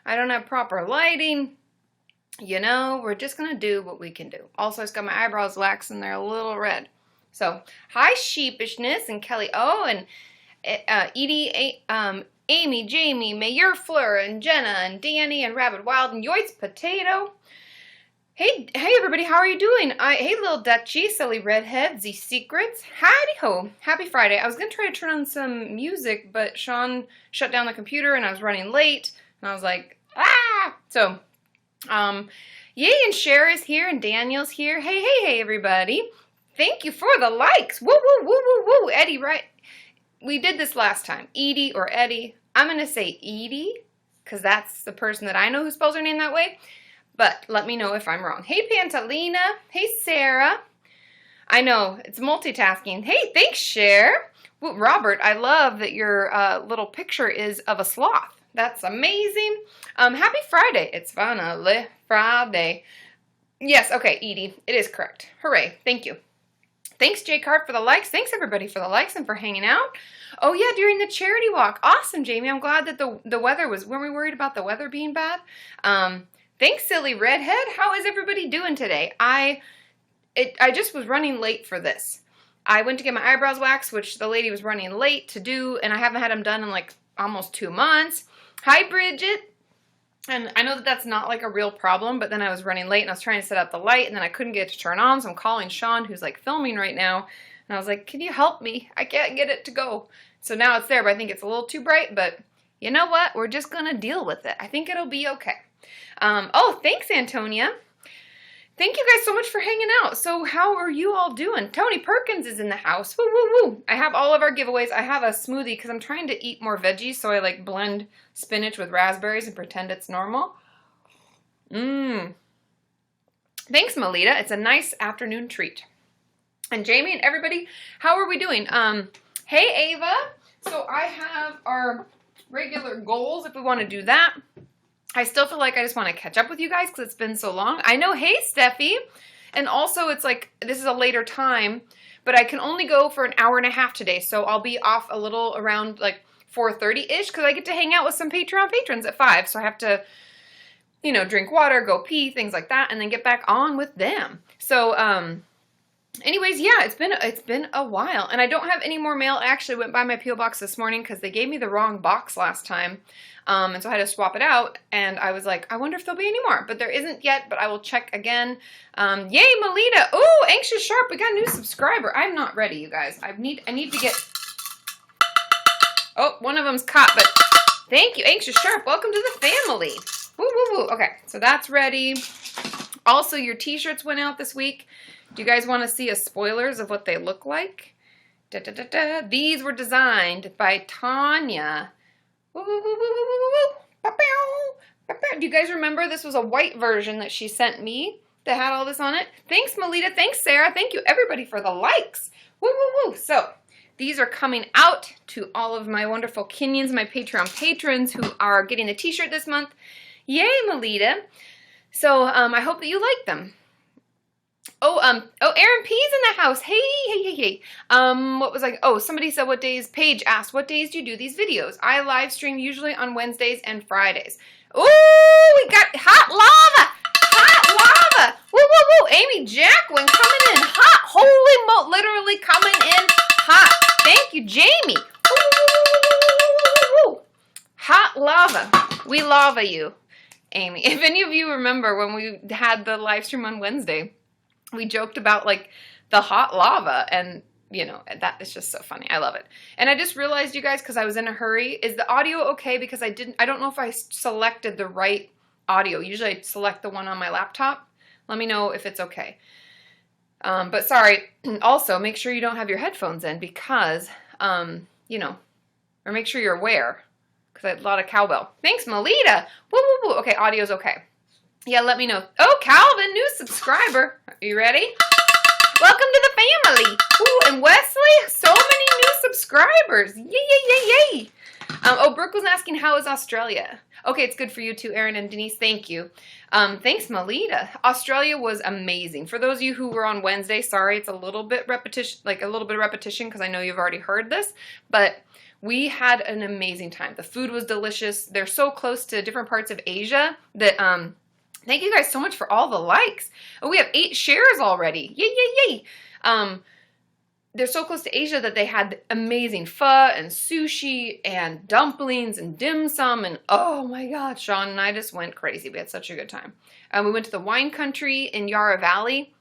I don't have proper lighting. You know, we're just going to do what we can do. Also, I just got my eyebrows waxed and they're a little red. So, hi Sheepishness and Kelly O and Edie, Amy, Jamie, Mayor Fleur and Jenna and Danny and Rabbit Wild and Yoit's Potato. Hey everybody, how are you doing? Hey little Dutchie, Silly Redhead, Z Secrets. Howdy ho, happy Friday. I was going to try to turn on some music, but Sean shut down the computer and I was running late. And I was like, ah! So, yay, and Cher is here and Daniel's here. Hey everybody. Thank you for the likes. Woo, woo, woo, woo, woo. Eddie, right? We did this last time. Edie or Eddie. I'm going to say Edie, because that's the person that I know who spells her name that way. But let me know if I'm wrong. Hey, Pantalina. Hey, Sarah. I know, it's multitasking. Hey, thanks, Cher. Well, Robert, I love that your little picture is of a sloth. That's amazing. Happy Friday. It's finally Friday. Yes, okay, Edie. It is correct. Hooray. Thank you. Thanks, Jay Cart, for the likes. Thanks, everybody, for the likes and for hanging out. Oh, yeah, during the charity walk. Awesome, Jamie. I'm glad that the weather was... Weren't we worried about the weather being bad? Thanks, Silly Redhead. How is everybody doing today? I just was running late for this. I went to get my eyebrows waxed, which the lady was running late to do, and I haven't had them done in like almost 2 months. Hi, Bridget. And I know that that's not like a real problem, but then I was running late and I was trying to set up the light and then I couldn't get it to turn on, so I'm calling Sean, who's like filming right now, and I was like, can you help me? I can't get it to go. So now it's there, but I think it's a little too bright, but you know what? We're just going to deal with it. I think it'll be okay. Oh, thanks, Antonia. Thank you guys so much for hanging out. So how are you all doing? Tony Perkins is in the house. Woo, woo, woo. I have all of our giveaways. I have a smoothie because I'm trying to eat more veggies, so I like blend spinach with raspberries and pretend it's normal. Thanks, Melita. It's a nice afternoon treat. And Jamie and everybody, how are we doing? Hey, Ava. So I have our regular goals if we want to do that. I still feel like I just want to catch up with you guys because it's been so long. I know, hey, Steffi. And also, it's like, this is a later time, but I can only go for an hour and a half today, so I'll be off a little around like 4:30-ish because I get to hang out with some Patreon patrons at 5, so I have to, you know, drink water, go pee, things like that, and then get back on with them. So, anyways, yeah, it's been a while, and I don't have any more mail. I actually went by my P.O. box this morning because they gave me the wrong box last time, and so I had to swap it out, and I was like, I wonder if there'll be any more, but there isn't yet, but I will check again. Yay, Melita! Ooh, Anxious Sharp, we got a new subscriber. I'm not ready, you guys. I need to get... Oh, one of them's caught, but thank you, Anxious Sharp. Welcome to the family. Woo, woo, woo. Okay, so that's ready. Also, your t-shirts went out this week. Do you guys want to see a spoilers of what they look like? Da, da, da, da. These were designed by Tanya. Woo, woo, woo, woo, woo, woo, woo. Ba-pow, ba-pow. Do you guys remember this was a white version that she sent me that had all this on it? Thanks, Melita. Thanks, Sarah. Thank you, everybody, for the likes. Woo, woo, woo. So, these are coming out to all of my wonderful Kenyans, my Patreon patrons who are getting a t-shirt this month. Yay, Melita. So, I hope that you like them. Oh, Aaron P's in the house. Hey. What was I? Oh, somebody said what days, Paige asked, what days do you do these videos? I live stream usually on Wednesdays and Fridays. Ooh, we got hot lava. Hot lava. Woo, woo, woo. Amy Jacqueline coming in hot. Holy mo, literally coming in hot. Thank you, Jamie. Woo, woo, woo, woo, woo. Hot lava. We lava you, Amy. If any of you remember when we had the live stream on Wednesday, we joked about like the hot lava, and you know, that is just so funny. I love it. And I just realized, you guys, because I was in a hurry, is the audio okay? Because I don't know if I selected the right audio. Usually I select the one on my laptop. Let me know if it's okay. But sorry, also make sure you don't have your headphones in because, you know, or make sure you're aware because I had a lot of cowbell. Thanks, Melita. Woo, woo, woo. Okay, audio's okay. Yeah, let me know. Oh, Calvin, new subscriber. Are you ready? Welcome to the family. Ooh, and Wesley, so many new subscribers. Yay. Oh, Brooke was asking, how is Australia? Okay, it's good for you too, Erin and Denise. Thank you. Thanks, Melita. Australia was amazing. For those of you who were on Wednesday, sorry, it's a little bit repetition, because I know you've already heard this, but We had an amazing time. The food was delicious. They're so close to different parts of Asia that, thank you guys so much for all the likes. Oh, we have 8 shares already. Yay, yay, yay. They're so close to Asia that they had amazing pho and sushi and dumplings and dim sum. And oh my God, Sean and I just went crazy. We had such a good time. We went to the wine country in Yarra Valley,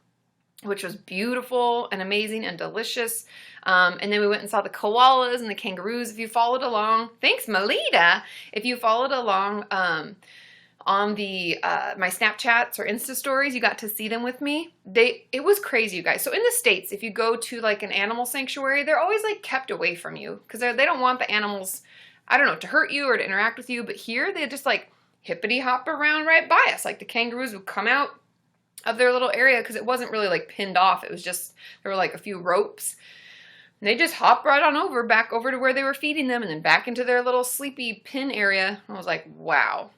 which was beautiful and amazing and delicious. And then we went and saw the koalas and the kangaroos. If you followed along, thanks Melita. If you followed along on the my Snapchats or Insta stories, you got to see them with me. It was crazy, you guys. So in the States, if you go to like an animal sanctuary, they're always like kept away from you because they don't want the animals, I don't know, to hurt you or to interact with you. But here they just like hippity hop around right by us. Like the kangaroos would come out of their little area because it wasn't really like pinned off. It was just, there were like a few ropes. And they just hopped right on over, back over to where they were feeding them and then back into their little sleepy pin area. I was like, wow.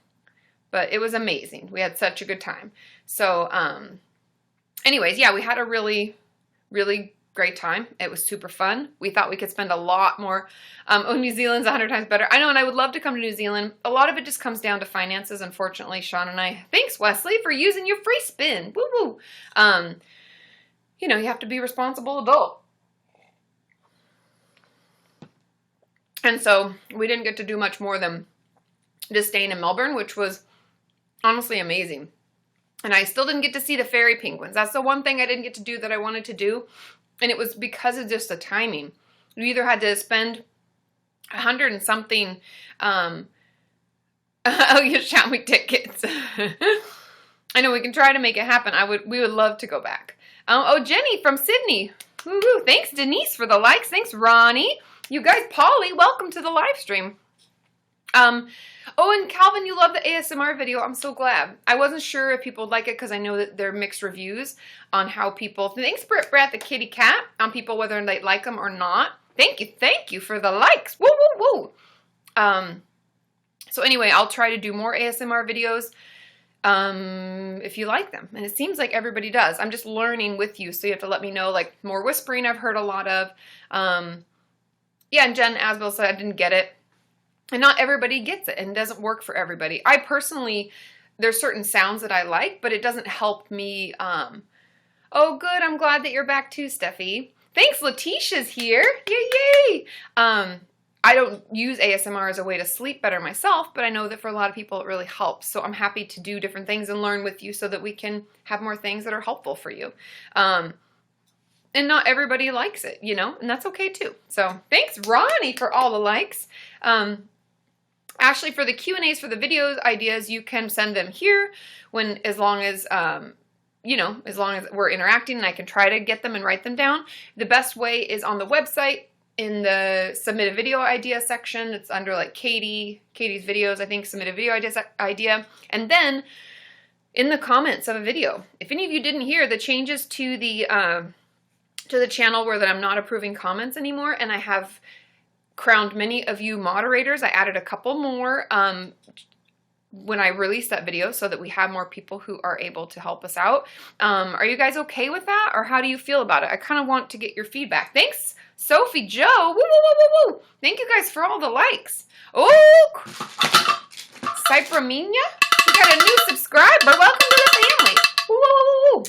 But it was amazing. We had such a good time. So, anyways, yeah, we had a really, really great time. It was super fun. We thought we could spend a lot more. New Zealand's 100 times better. I know, and I would love to come to New Zealand. A lot of it just comes down to finances, unfortunately, Sean and I. Thanks, Wesley, for using your free spin. Woo woo. You know, you have to be a responsible adult. And so we didn't get to do much more than just staying in Melbourne, which was honestly amazing. And I still didn't get to see the fairy penguins. That's the one thing I didn't get to do that I wanted to do. And it was because of just the timing. You either had to spend 100 and something, oh, you shot me tickets. I know we can try to make it happen. We would love to go back. Oh, Jenny from Sydney. Woo-hoo. Thanks, Denise, for the likes. Thanks, Ronnie. You guys, Polly, welcome to the live stream. Oh, and Calvin, you love the ASMR video. I'm so glad. I wasn't sure if people would like it because I know that there are mixed reviews on how people, thanks, Brett the kitty cat, on people whether they like them or not. Thank you for the likes. Woo, woo, woo. So anyway, I'll try to do more ASMR videos if you like them. And it seems like everybody does. I'm just learning with you, so you have to let me know, like, more whispering I've heard a lot of. Yeah, and Jen Asbel said I didn't get it. And not everybody gets it, and it doesn't work for everybody. I personally, there's certain sounds that I like, but it doesn't help me. Oh, good. I'm glad that you're back too, Steffi. Thanks, Letitia's here. Yay, yay. I don't use ASMR as a way to sleep better myself, but I know that for a lot of people it really helps. So I'm happy to do different things and learn with you so that we can have more things that are helpful for you. And not everybody likes it, you know, and that's okay too. So thanks, Ronnie, for all the likes. Ashley, for the Q&As for the videos ideas, you can send them here as long as, you know, as long as we're interacting and I can try to get them and write them down. The best way is on the website in the submit a video idea section. It's under like Katie's videos, I think, submit a video idea. And then in the comments of a video, if any of you didn't hear the changes to the channel where that I'm not approving comments anymore, and I have crowned many of you moderators. I added a couple more when I released that video so that we have more people who are able to help us out. Are you guys okay with that, or how do you feel about it? I kind of want to get your feedback. Thanks, Sophie Joe. Woo, woo, woo, woo, woo. Thank you guys for all the likes. Oh, Cypramenia, we got a new subscriber. Welcome to the family. Woo, woo, woo, woo.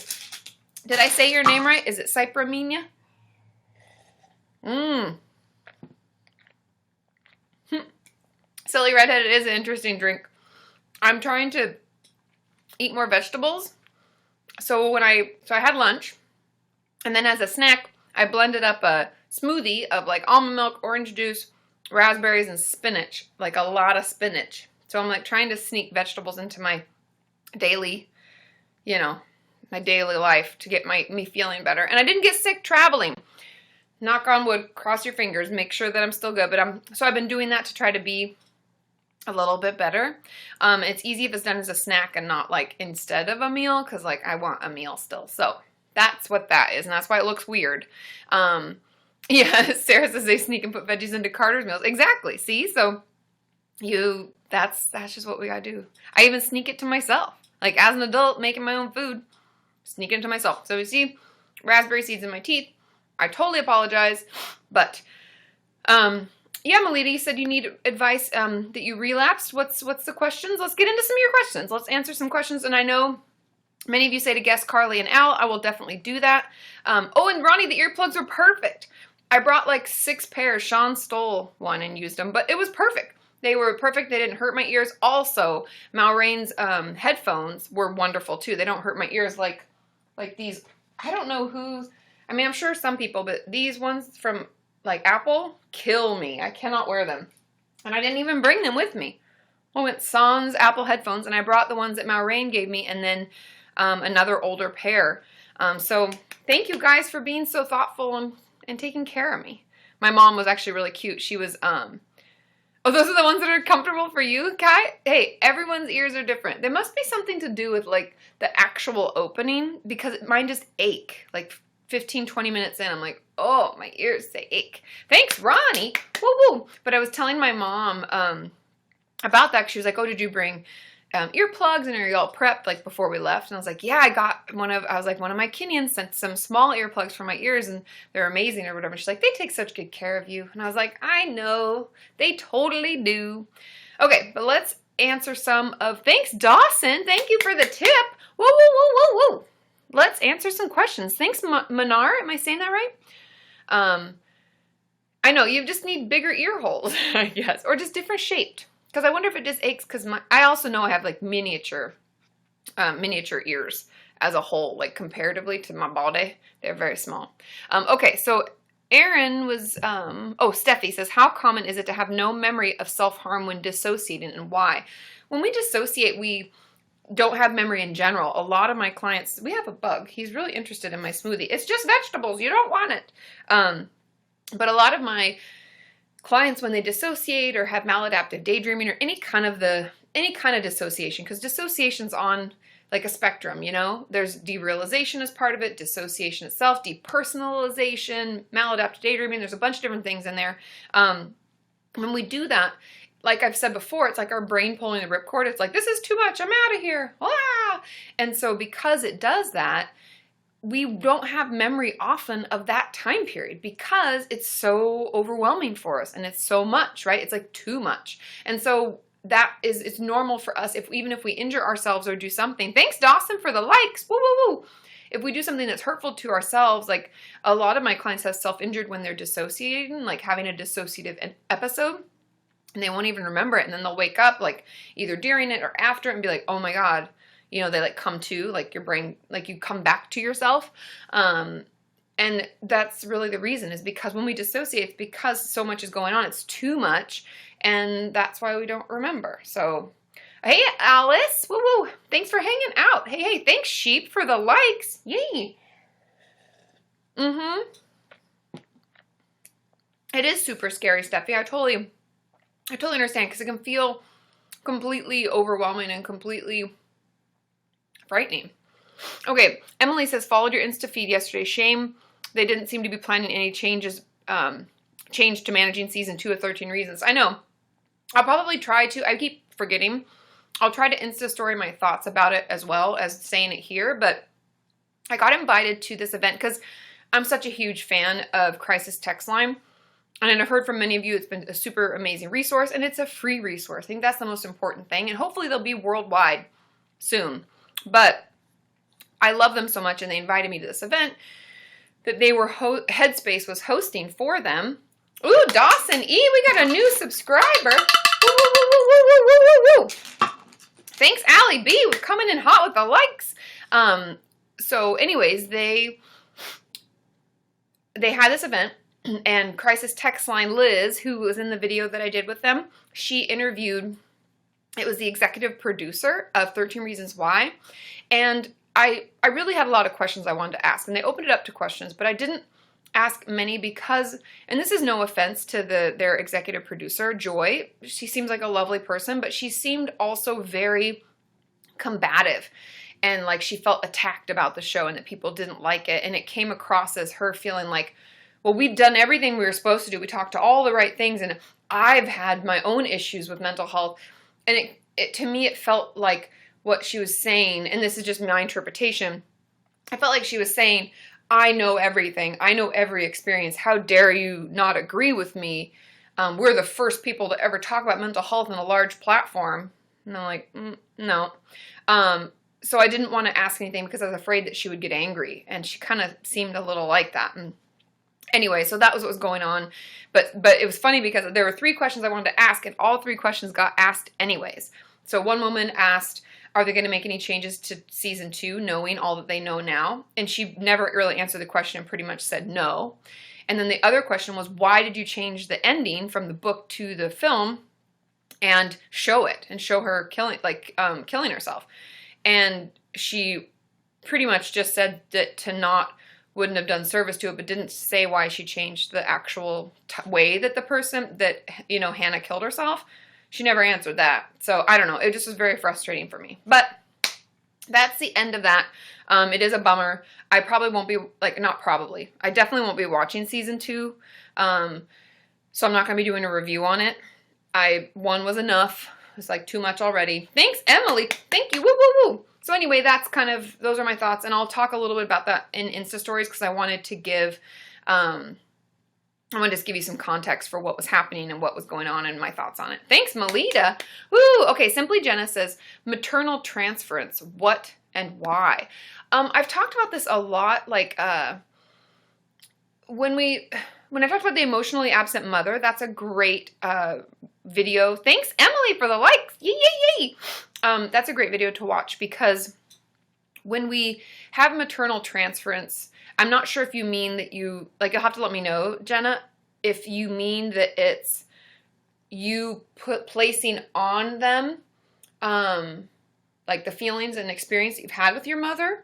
Did I say your name right? Is it Cypramenia? Silly Redhead, it is an interesting drink. I'm trying to eat more vegetables. So I had lunch, and then as a snack, I blended up a smoothie of like almond milk, orange juice, raspberries, and spinach. Like a lot of spinach. So I'm like trying to sneak vegetables into my daily, you know, my daily life to get me feeling better. And I didn't get sick traveling. Knock on wood, cross your fingers, make sure that I'm still good. But so I've been doing that to try to be a little bit better. It's easy if it's done as a snack and not like instead of a meal, because like I want a meal still. So that's what that is, and that's why it looks weird. Yeah, Sarah says they sneak and put veggies into Carter's meals. Exactly. See, so that's just what we gotta do. I even sneak it to myself, like as an adult making my own food, sneak it into myself. So you see, raspberry seeds in my teeth. I totally apologize, but Yeah, Melita, you said you need advice that you relapsed. What's the questions? Let's get into some of your questions. Let's answer some questions. And I know many of you say to guest Carly and Al. I will definitely do that. Oh, and Ronnie, the earplugs were perfect. I brought like 6 pairs. Sean stole one and used them, but it was perfect. They were perfect. They didn't hurt my ears. Also, Malrain's headphones were wonderful too. They don't hurt my ears like these. I don't know who. I mean, I'm sure some people, but these ones from like Apple kill me. I cannot wear them. And I didn't even bring them with me. I went sans Apple headphones, and I brought the ones that Malrain gave me, and then another older pair. So thank you guys for being so thoughtful and taking care of me. My mom was actually really cute. She was, oh, those are the ones that are comfortable for you, Kai? Hey, everyone's ears are different. There must be something to do with like the actual opening, because mine just ache. Like 15, 20 minutes in, I'm like, oh, my ears, they ache. Thanks, Ronnie. Woo woo. But I was telling my mom about that. She was like, oh, did you bring earplugs, and are you all prepped like before we left? And I was like, yeah, I got one of my Kenyans sent some small earplugs for my ears, and they're amazing or whatever. And she's like, they take such good care of you. And I was like, I know, they totally do. Okay, but let's answer some of, thanks Dawson, thank you for the tip. Whoa, whoa, whoa, whoa, whoa. Let's answer some questions. Thanks, Manar. Am I saying that right? I know, you just need bigger ear holes, I guess, or just different shaped. Because I wonder if it just aches because I also know I have like miniature ears as a whole, like comparatively to my body. They're very small. Okay, so Aaron was, Steffi says, how common is it to have no memory of self-harm when dissociating, and why? When we dissociate, we don't have memory in general. A lot of my clients, we have a bug. He's really interested in my smoothie. It's just vegetables. You don't want it. But a lot of my clients, when they dissociate or have maladaptive daydreaming or any kind of dissociation, because dissociation's on like a spectrum, you know, there's derealization as part of it, dissociation itself, depersonalization, maladaptive daydreaming. There's a bunch of different things in there. When we do that, like I've said before, it's like our brain pulling the ripcord. It's like, this is too much. I'm out of here. Ah! And so because it does that, we don't have memory often of that time period because it's so overwhelming for us and it's so much, right? It's like too much. And so it's normal for us even if we injure ourselves or do something. Thanks, Dawson, for the likes. Woo, woo, woo. If we do something that's hurtful to ourselves, like a lot of my clients have self-injured when they're dissociating, like having a dissociative episode. And they won't even remember it. And then they'll wake up like either during it or after it and be like, oh my God, you know, they like come to, like your brain, like you come back to yourself. And that's really the reason, is because when we dissociate, it's because so much is going on. It's too much. And that's why we don't remember. So, hey, Alice, woo woo. Thanks for hanging out. Hey, thanks, Sheep, for the likes. Yay. It is super scary, Steffi. I totally understand, because it can feel completely overwhelming and completely frightening. Okay, Emily says, followed your Insta feed yesterday. Shame they didn't seem to be planning any change to managing season 2 of 13 Reasons. I know. I'll probably try to. I keep forgetting. I'll try to Insta story my thoughts about it as well as saying it here. But I got invited to this event because I'm such a huge fan of Crisis Text Line. And I've heard from many of you, it's been a super amazing resource, and it's a free resource. I think that's the most important thing, and hopefully they'll be worldwide soon. But I love them so much, and they invited me to this event that they were Headspace was hosting for them. Ooh, Dawson E, we got a new subscriber. Woo, woo, woo, woo, woo, woo, woo, woo. Thanks, Allie B. We're coming in hot with the likes. So, anyways, they had this event. And Crisis Text Line Liz, who was in the video that I did with them, she interviewed, it was the executive producer of 13 Reasons Why. And I really had a lot of questions I wanted to ask. And they opened it up to questions, but I didn't ask many because, and this is no offense to their executive producer, Joy. She seems like a lovely person, but she seemed also very combative. And like she felt attacked about the show and that people didn't like it. And it came across as her feeling like, well, we've done everything we were supposed to do. We talked to all the right things, and I've had my own issues with mental health. And to me, it felt like what she was saying, and this is just my interpretation, I felt like she was saying, I know everything. I know every experience. How dare you not agree with me? We're the first people to ever talk about mental health on a large platform. And I'm like, no. So I didn't want to ask anything because I was afraid that she would get angry. And she kind of seemed a little like that. And anyway, so that was what was going on. But it was funny because there were 3 questions I wanted to ask, and all 3 questions got asked anyways. So one woman asked, are they going to make any changes to season 2, knowing all that they know now? And she never really answered the question and pretty much said no. And then the other question was, why did you change the ending from the book to the film and show it and show her killing herself? And she pretty much just said that wouldn't have done service to it, but didn't say why she changed the actual way that Hannah killed herself. She never answered that. So I don't know. It just was very frustrating for me. But that's the end of that. It is a bummer. I probably won't be, I definitely won't be watching season 2. So I'm not going to be doing a review on it. 1 was enough. It's like too much already. Thanks, Emily. Thank you. Woo, woo, woo. So anyway, those are my thoughts. And I'll talk a little bit about that in Insta stories because I wanted to just give you some context for what was happening and what was going on and my thoughts on it. Thanks, Melita. Woo! Okay, Simply Jenna says, maternal transference, what and why? I've talked about this a lot, when I talked about the emotionally absent mother, that's a great video. Thanks, Emily, for the likes. Yay, yay, yay. That's a great video to watch because when we have maternal transference, I'm not sure if you mean that you'll have to let me know, Jenna, if you mean that it's you placing on them, the feelings and experience that you've had with your mother,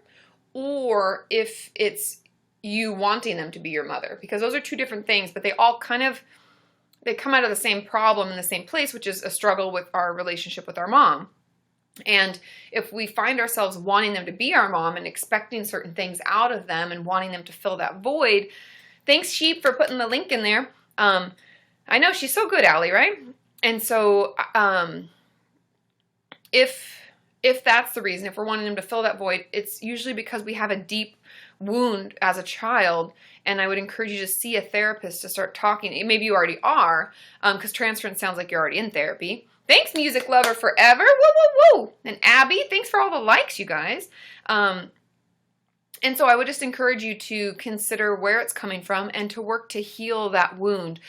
or if it's you wanting them to be your mother, because those are 2 different things, but they all they come out of the same problem in the same place, which is a struggle with our relationship with our mom. And if we find ourselves wanting them to be our mom and expecting certain things out of them and wanting them to fill that void, thanks, Sheep, for putting the link in there. I know, she's so good, Allie, right? And so if that's the reason, if we're wanting them to fill that void, it's usually because we have a deep wound as a child. And I would encourage you to see a therapist to start talking. Maybe you already are, because transference sounds like you're already in therapy. Thanks, Music Lover Forever. Woo, woo, woo. And Abby, thanks for all the likes, you guys. And so I would just encourage you to consider where it's coming from and to work to heal that wound.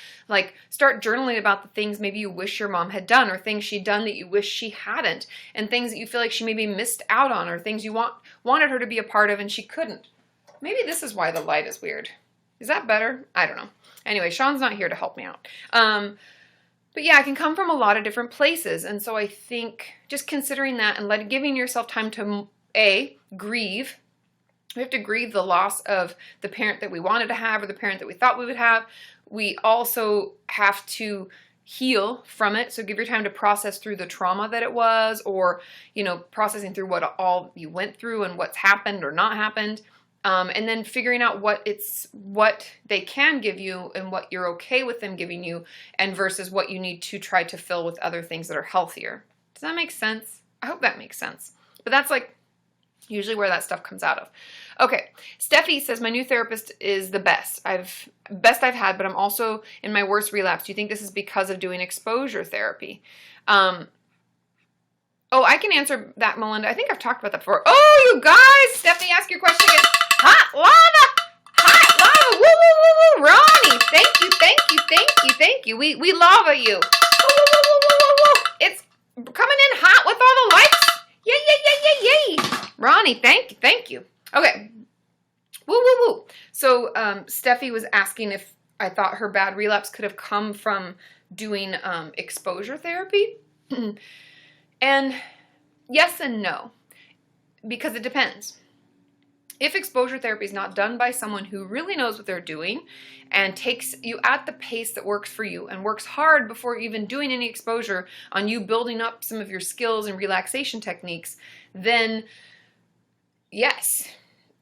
Start journaling about the things maybe you wish your mom had done, or things she'd done that you wish she hadn't, and things that you feel like she maybe missed out on, or things you wanted her to be a part of and she couldn't. Maybe this is why the light is weird. Is that better? I don't know. Anyway, Sean's not here to help me out. But yeah, it can come from a lot of different places. And so I think just considering that and giving yourself time to, grieve. We have to grieve the loss of the parent that we wanted to have or the parent that we thought we would have. We also have to heal from it. So give your time to process through the trauma that it was, or, processing through what all you went through and what's happened or not happened. And then figuring out what they can give you and what you're okay with them giving you, and versus what you need to try to fill with other things that are healthier. Does that make sense? I hope that makes sense. But that's usually where that stuff comes out of. Okay, Steffi says, my new therapist is the best I've had, but I'm also in my worst relapse. Do you think this is because of doing exposure therapy? Oh, I can answer that, Melinda. I think I've talked about that before. Oh, you guys, Stephanie, ask your question again. Hot lava, woo, woo, woo, woo. Ronnie, thank you. We lava you. Woo, woo, woo, woo, woo, woo, woo. It's coming in hot with all the likes. Yay, yay, yay, yay, yay. Ronnie, thank you. Okay. Woo, woo, woo. So, Steffi was asking if I thought her bad relapse could have come from doing exposure therapy. And yes and no, because it depends. If exposure therapy is not done by someone who really knows what they're doing and takes you at the pace that works for you and works hard before even doing any exposure on you building up some of your skills and relaxation techniques, then yes,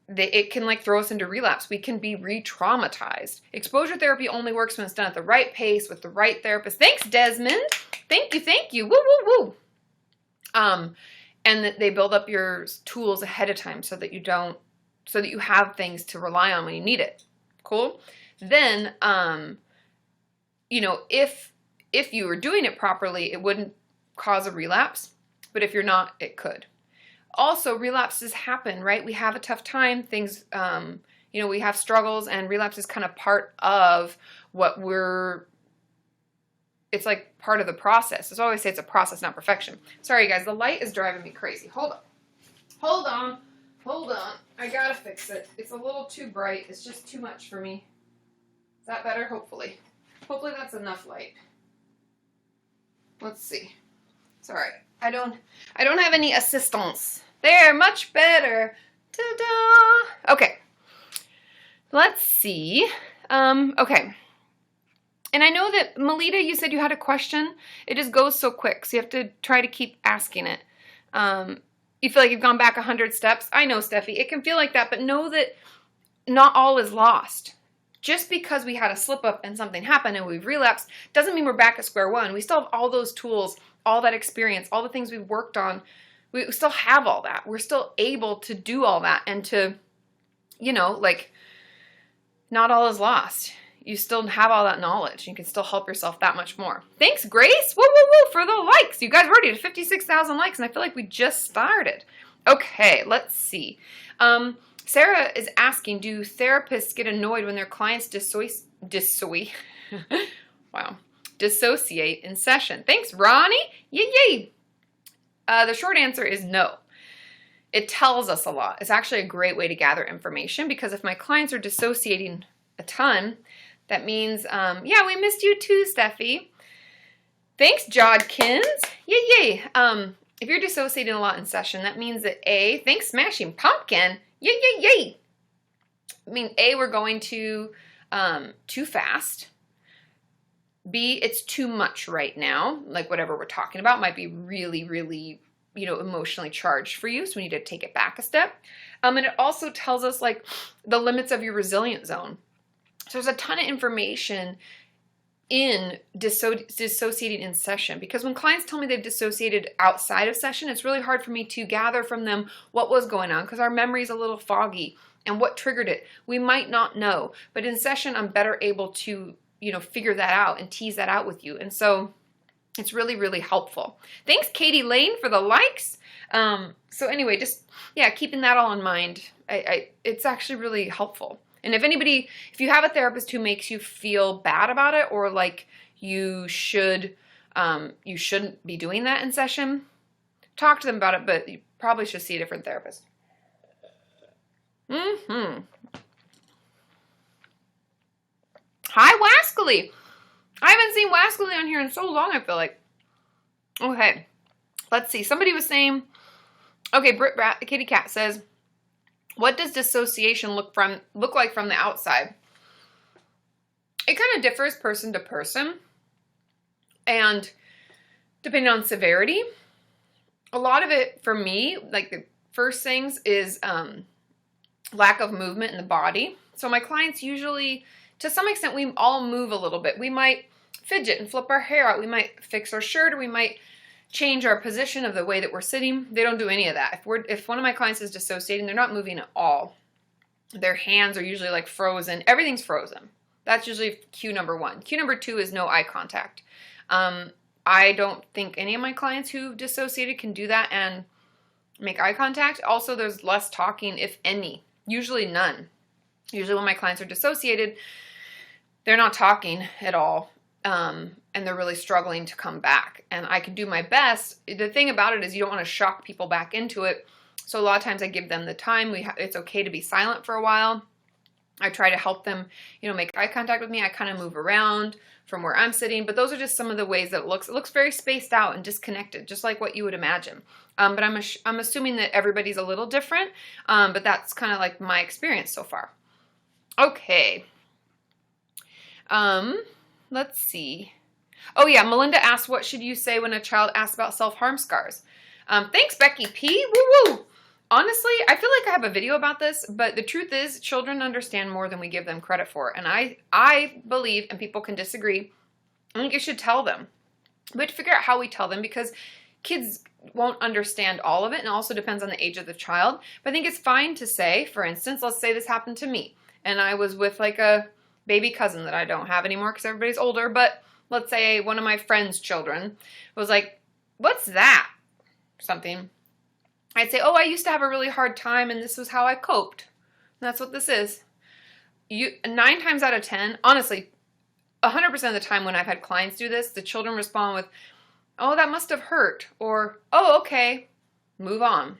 it can throw us into relapse. We can be re-traumatized. Exposure therapy only works when it's done at the right pace with the right therapist. Thanks, Desmond. Thank you. Woo, woo, woo. And that they build up your tools ahead of time so that you have things to rely on when you need it. Cool? Then, if if you were doing it properly, it wouldn't cause a relapse. But if you're not, it could. Also, relapses happen, right? We have a tough time. Things, we have struggles, and relapse is kind of part of it's like part of the process. That's why I always say it's a process, not perfection. Sorry, guys, the light is driving me crazy. Hold on. I gotta fix it. It's a little too bright. It's just too much for me. Is that better? Hopefully. Hopefully that's enough light. Let's see. Sorry. I don't have any assistance. There, much better. Ta-da! Okay. Let's see. Okay. And I know that, Melita, you said you had a question. It just goes so quick, so you have to try to keep asking it. You feel like you've gone back 100 steps? I know, Steffi. It can feel like that, but know that not all is lost. Just because we had a slip up and something happened and we've relapsed doesn't mean we're back at square one. We still have all those tools, all that experience, all the things we've worked on. We still have all that. We're still able to do all that and to, not all is lost. You still have all that knowledge. You can still help yourself that much more. Thanks, Grace. Woo, woo, woo, for the likes. You guys are already at 56,000 likes, and I feel like we just started. Okay, let's see. Sarah is asking, do therapists get annoyed when their clients dissociate in session? Thanks, Ronnie. Yay. The short answer is no. It tells us a lot. It's actually a great way to gather information, because if my clients are dissociating a ton, that means, we missed you too, Steffi. Thanks, Jodkins. Yay. If you're dissociating a lot in session, that means that thanks, Smashing Pumpkin. Yay. I mean, we're going too fast. B, it's too much right now. Like whatever we're talking about might be really, really, emotionally charged for you. So we need to take it back a step. And it also tells us like the limits of your resilient zone. So there's a ton of information in dissociating in session, because when clients tell me they've dissociated outside of session, it's really hard for me to gather from them what was going on, because our memory is a little foggy, and what triggered it we might not know. But in session, I'm better able to figure that out and tease that out with you, and so it's really, really helpful. Thanks, Katie Lane, for the likes. So anyway, just keeping that all in mind, it's actually really helpful. And if you have a therapist who makes you feel bad about it, or like you shouldn't be doing that in session, talk to them about it, but you probably should see a different therapist. Hi, Wascally. I haven't seen Wascally on here in so long, I feel like. Okay, let's see. Somebody was saying, okay, Kitty Cat says, what does dissociation look like from the outside? It kind of differs person to person, and depending on severity. A lot of it for me, like the first things, is lack of movement in the body. So my clients usually, to some extent, we all move a little bit. We might fidget and flip our hair out. We might fix our shirt, or we might change our position of the way that we're sitting. They don't do any of that. If one of my clients is dissociating, they're not moving at all. Their hands are usually like frozen. Everything's frozen. That's usually cue number one. Cue number two is no eye contact. I don't think any of my clients who dissociated can do that and make eye contact. Also, there's less talking, if any. Usually none. Usually when my clients are dissociated, they're not talking at all. And they're really struggling to come back. And I can do my best. The thing about it is you don't want to shock people back into it. So a lot of times I give them the time. It's okay to be silent for a while. I try to help them, make eye contact with me. I kind of move around from where I'm sitting. But those are just some of the ways that it looks. It looks very spaced out and disconnected, just like what you would imagine. But I'm assuming that everybody's a little different. But that's kind of like my experience so far. Okay. Let's see. Oh yeah, Melinda asked, what should you say when a child asks about self-harm scars? Thanks, Becky P. Woo woo. Honestly, I feel like I have a video about this, but the truth is children understand more than we give them credit for. And I believe, and people can disagree, I think you should tell them. We have to figure out how we tell them, because kids won't understand all of it, and it also depends on the age of the child. But I think it's fine to say, for instance, let's say this happened to me, and I was with like a baby cousin that I don't have anymore because everybody's older, but let's say one of my friend's children was like, what's that? Something. I'd say, oh, I used to have a really hard time and this was how I coped. And that's what this is. 9 times out of 10, honestly, 100% of the time when I've had clients do this, the children respond with, oh, that must have hurt, or, oh, okay, move on.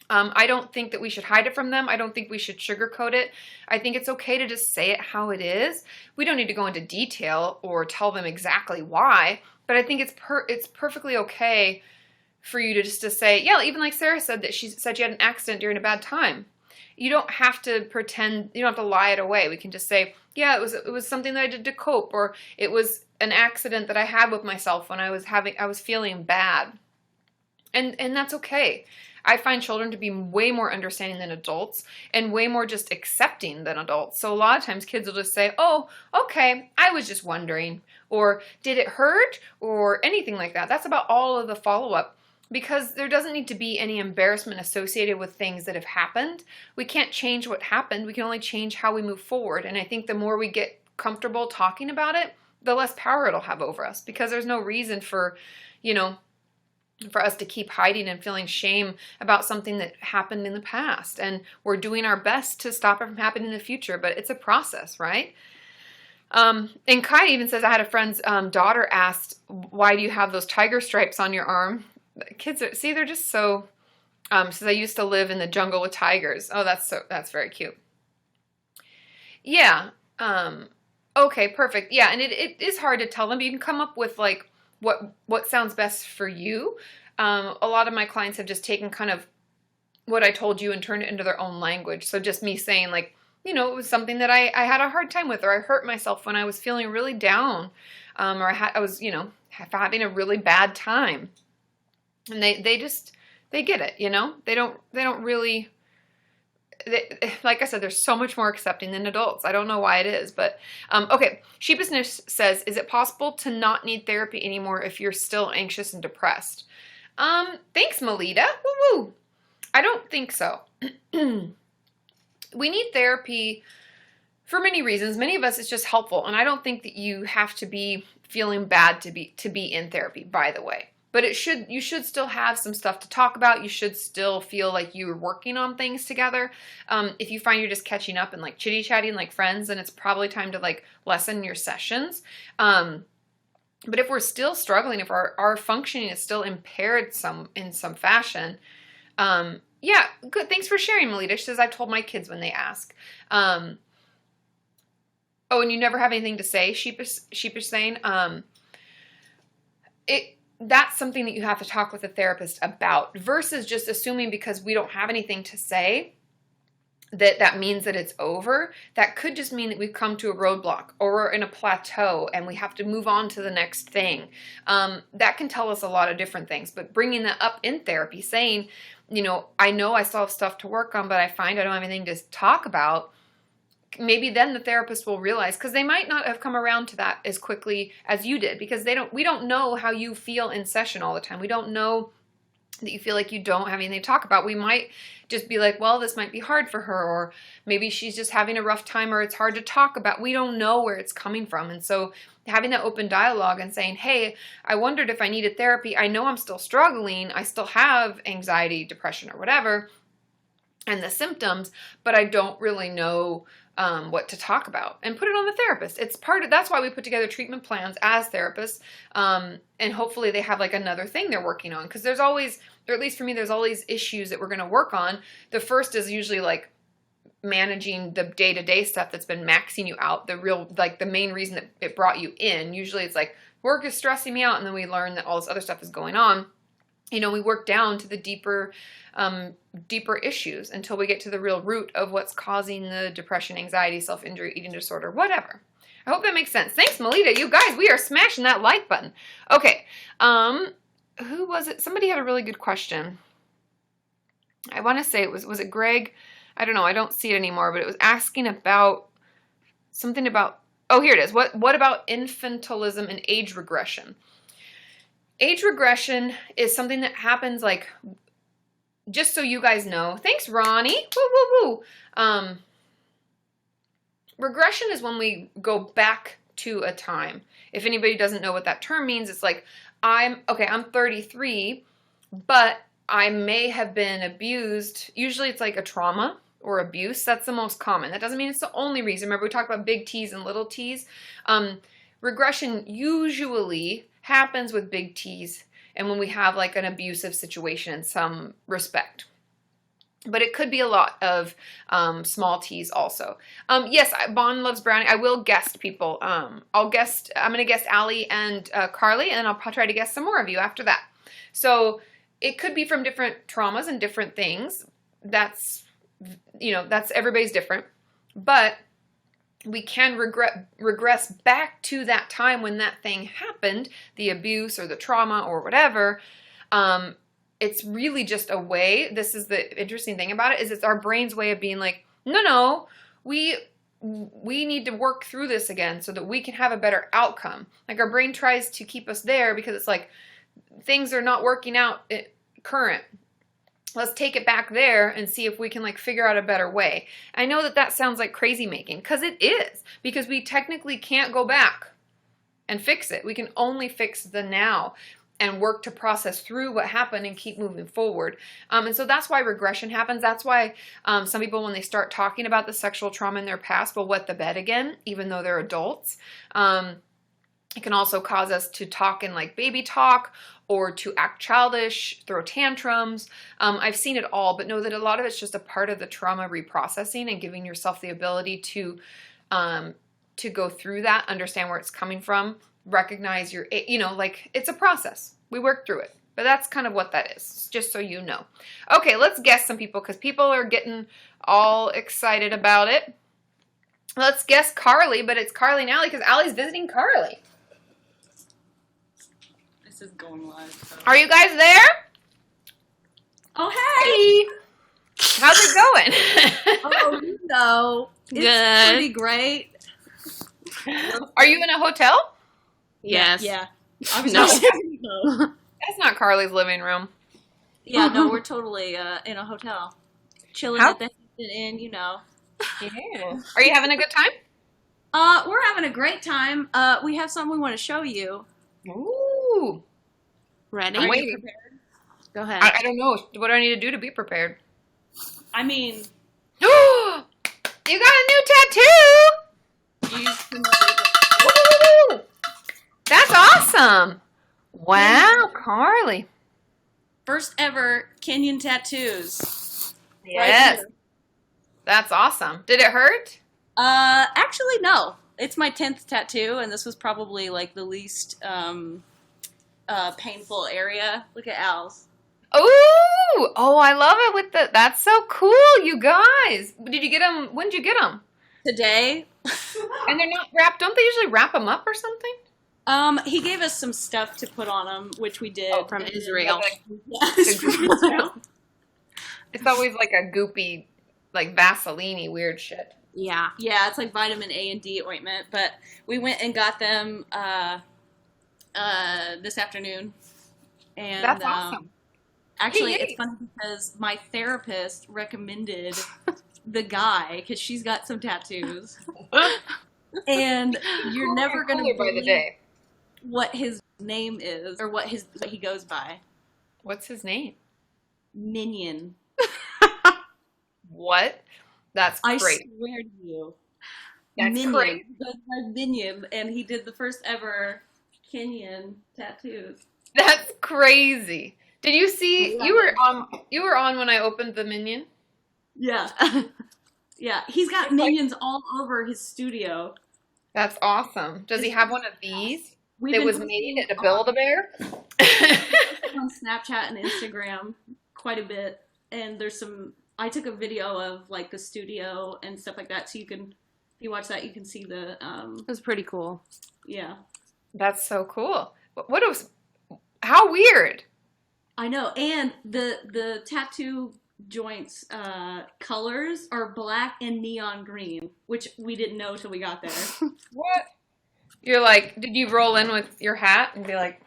I don't think that we should hide it from them. I don't think we should sugarcoat it. I think it's okay to just say it how it is. We don't need to go into detail or tell them exactly why, but I think it's perfectly okay for you to just to say, yeah, even like Sarah said that she said she had an accident during a bad time. You don't have to pretend, you don't have to lie it away. We can just say, yeah, it was something that I did to cope, or it was an accident that I had with myself when I was feeling bad. And that's okay. I find children to be way more understanding than adults and way more just accepting than adults. So a lot of times kids will just say, oh, okay, I was just wondering, or did it hurt, or anything like that. That's about all of the follow-up, because there doesn't need to be any embarrassment associated with things that have happened. We can't change what happened. We can only change how we move forward. And I think the more we get comfortable talking about it, the less power it'll have over us, because there's no reason for, for us to keep hiding and feeling shame about something that happened in the past. And we're doing our best to stop it from happening in the future, but it's a process, right? And Kati even says, I had a friend's daughter asked, why do you have those tiger stripes on your arm? Kids they're just so, says I used to live in the jungle with tigers. Oh, that's very cute. Yeah. Okay, perfect. Yeah. And it is hard to tell them, but you can come up with like, what sounds best for you. A lot of my clients have just taken kind of what I told you and turned it into their own language. So just me saying like, it was something that I had a hard time with, or I hurt myself when I was feeling really down, or I was, having a really bad time. And they get it, they don't really, like I said, they're so much more accepting than adults. I don't know why it is, but, okay. Sheepishness says, is it possible to not need therapy anymore if you're still anxious and depressed? Thanks, Melita. Woo woo. I don't think so. We need therapy for many reasons. Many of us, it's just helpful. And I don't think that you have to be feeling bad to be in therapy, by the way. But you should still have some stuff to talk about. You should still feel like you're working on things together. If you find you're just catching up and like chitty-chatting like friends, then it's probably time to like lessen your sessions. But if we're still struggling, if our functioning is still impaired in some fashion, yeah, good. Thanks for sharing, Melita. She says, I've told my kids when they ask. Oh, and you never have anything to say, Sheepish saying. That's something that you have to talk with a therapist about, versus just assuming because we don't have anything to say that means that it's over. That could just mean that we've come to a roadblock, or we're in a plateau and we have to move on to the next thing. That can tell us a lot of different things, but bringing that up in therapy, saying, I know I still have stuff to work on, but I find I don't have anything to talk about. Maybe then the therapist will realize, because they might not have come around to that as quickly as you did, because we don't know how you feel in session all the time. We don't know that you feel like you don't have anything to talk about. We might just be like, well, this might be hard for her, or maybe she's just having a rough time, or it's hard to talk about. We don't know where it's coming from. And so having that open dialogue and saying, hey, I wondered if I needed therapy. I know I'm still struggling. I still have anxiety, depression, or whatever, and the symptoms, but I don't really know what to talk about, and put it on the therapist. That's why we put together treatment plans as therapists. And hopefully they have like another thing they're working on. Cause there's always, or at least for me, there's always issues that we're going to work on. The first is usually like managing the day-to-day stuff that's been maxing you out. The main reason that it brought you in. Usually it's like work is stressing me out. And then we learn that all this other stuff is going on. We work down to the deeper issues until we get to the real root of what's causing the depression, anxiety, self-injury, eating disorder, whatever. I hope that makes sense. Thanks, Melita. You guys, we are smashing that like button. Okay. Who was it? Somebody had a really good question. I want to say was it Greg? I don't know. I don't see it anymore, but it was asking about something about, oh, here it is. What about infantilism and age regression? Age regression is something that happens, like, just so you guys know. Thanks, Ronnie. Woo, woo, woo. Regression is when we go back to a time. If anybody doesn't know what that term means, it's like, I'm 33, but I may have been abused. Usually it's like a trauma or abuse. That's the most common. That doesn't mean it's the only reason. Remember, we talked about big T's and little t's. Regression usually happens with big T's and when we have like an abusive situation in some respect. But it could be a lot of small t's also. Yes, Bon loves brownie. I will guest people. I'm going to guest Allie and Carly, and I'll try to guest some more of you after that. So it could be from different traumas and different things. That's everybody's different. But we can regress back to that time when that thing happened, the abuse or the trauma or whatever. It's really just a way, this is the interesting thing about it, is it's our brain's way of being like, no, we need to work through this again so that we can have a better outcome. Like our brain tries to keep us there because it's like, things are not working out current. Let's take it back there and see if we can like figure out a better way. I know that sounds like crazy making, because it is, because we technically can't go back and fix it. We can only fix the now and work to process through what happened and keep moving forward. And so that's why regression happens. That's why some people, when they start talking about the sexual trauma in their past, will wet the bed again, even though they're adults. It can also cause us to talk in like baby talk or to act childish, throw tantrums. I've seen it all, but know that a lot of it's just a part of the trauma reprocessing and giving yourself the ability to go through that, understand where it's coming from, recognize like it's a process. We work through it. But that's kind of what that is, just so you know. Okay, let's guess some people, because people are getting all excited about it. Let's guess Carly, but it's Carly and Allie, because Allie's visiting Carly. This is going live. So. Are you guys there? Oh, hey! How's it going? Oh, it's pretty great. Are you in a hotel? Yes. Yeah. No. That's not Carly's living room. Yeah, no, we're totally in a hotel. Chilling at the Hampton Inn, Yeah. Are you having a good time? We're having a great time. We have something we want to show you. Ooh. Ready? I'm waiting. Prepared? Go ahead. I don't know. What do I need to do to be prepared? I mean... You got a new tattoo! Woo! That's awesome! Wow, Carly. First ever Kenyan tattoos. Yes. Right. That's awesome. Did it hurt? Actually, no. It's my 10th tattoo, and this was probably like the least painful area. Look at Al's. Ooh! Oh, I love it that's so cool, you guys. Did you get them? When did you get them? Today. And they're not wrapped. Don't they usually wrap them up or something? He gave us some stuff to put on them, which we did. From Israel. Yes, from Israel. It's always like a goopy, like Vaseline-y weird shit. Yeah. Yeah, it's like vitamin A and D ointment. But we went and got them this afternoon. And that's awesome. Actually, it's funny because my therapist recommended the guy, because she's got some tattoos. And you're never going to believe what his name is, or what he goes by. What's his name? Minion. What? That's great. I swear to you. That's Minion. great. He goes by Minion, and he did the first ever Kenyan tattoos. That's crazy. Did you see? You were on when I opened the Minion. Yeah. Yeah. He's got minions all over his studio. That's awesome. Does he have one of these? It was made to build a bear? On Snapchat and Instagram quite a bit. And there's I took a video of like the studio and stuff like that. So if you watch that, you can see the, It was pretty cool. Yeah. That's so cool. How weird. I know. And the tattoo joints colors are black and neon green, which we didn't know till we got there. What? You're like, did you roll in with your hat and be like,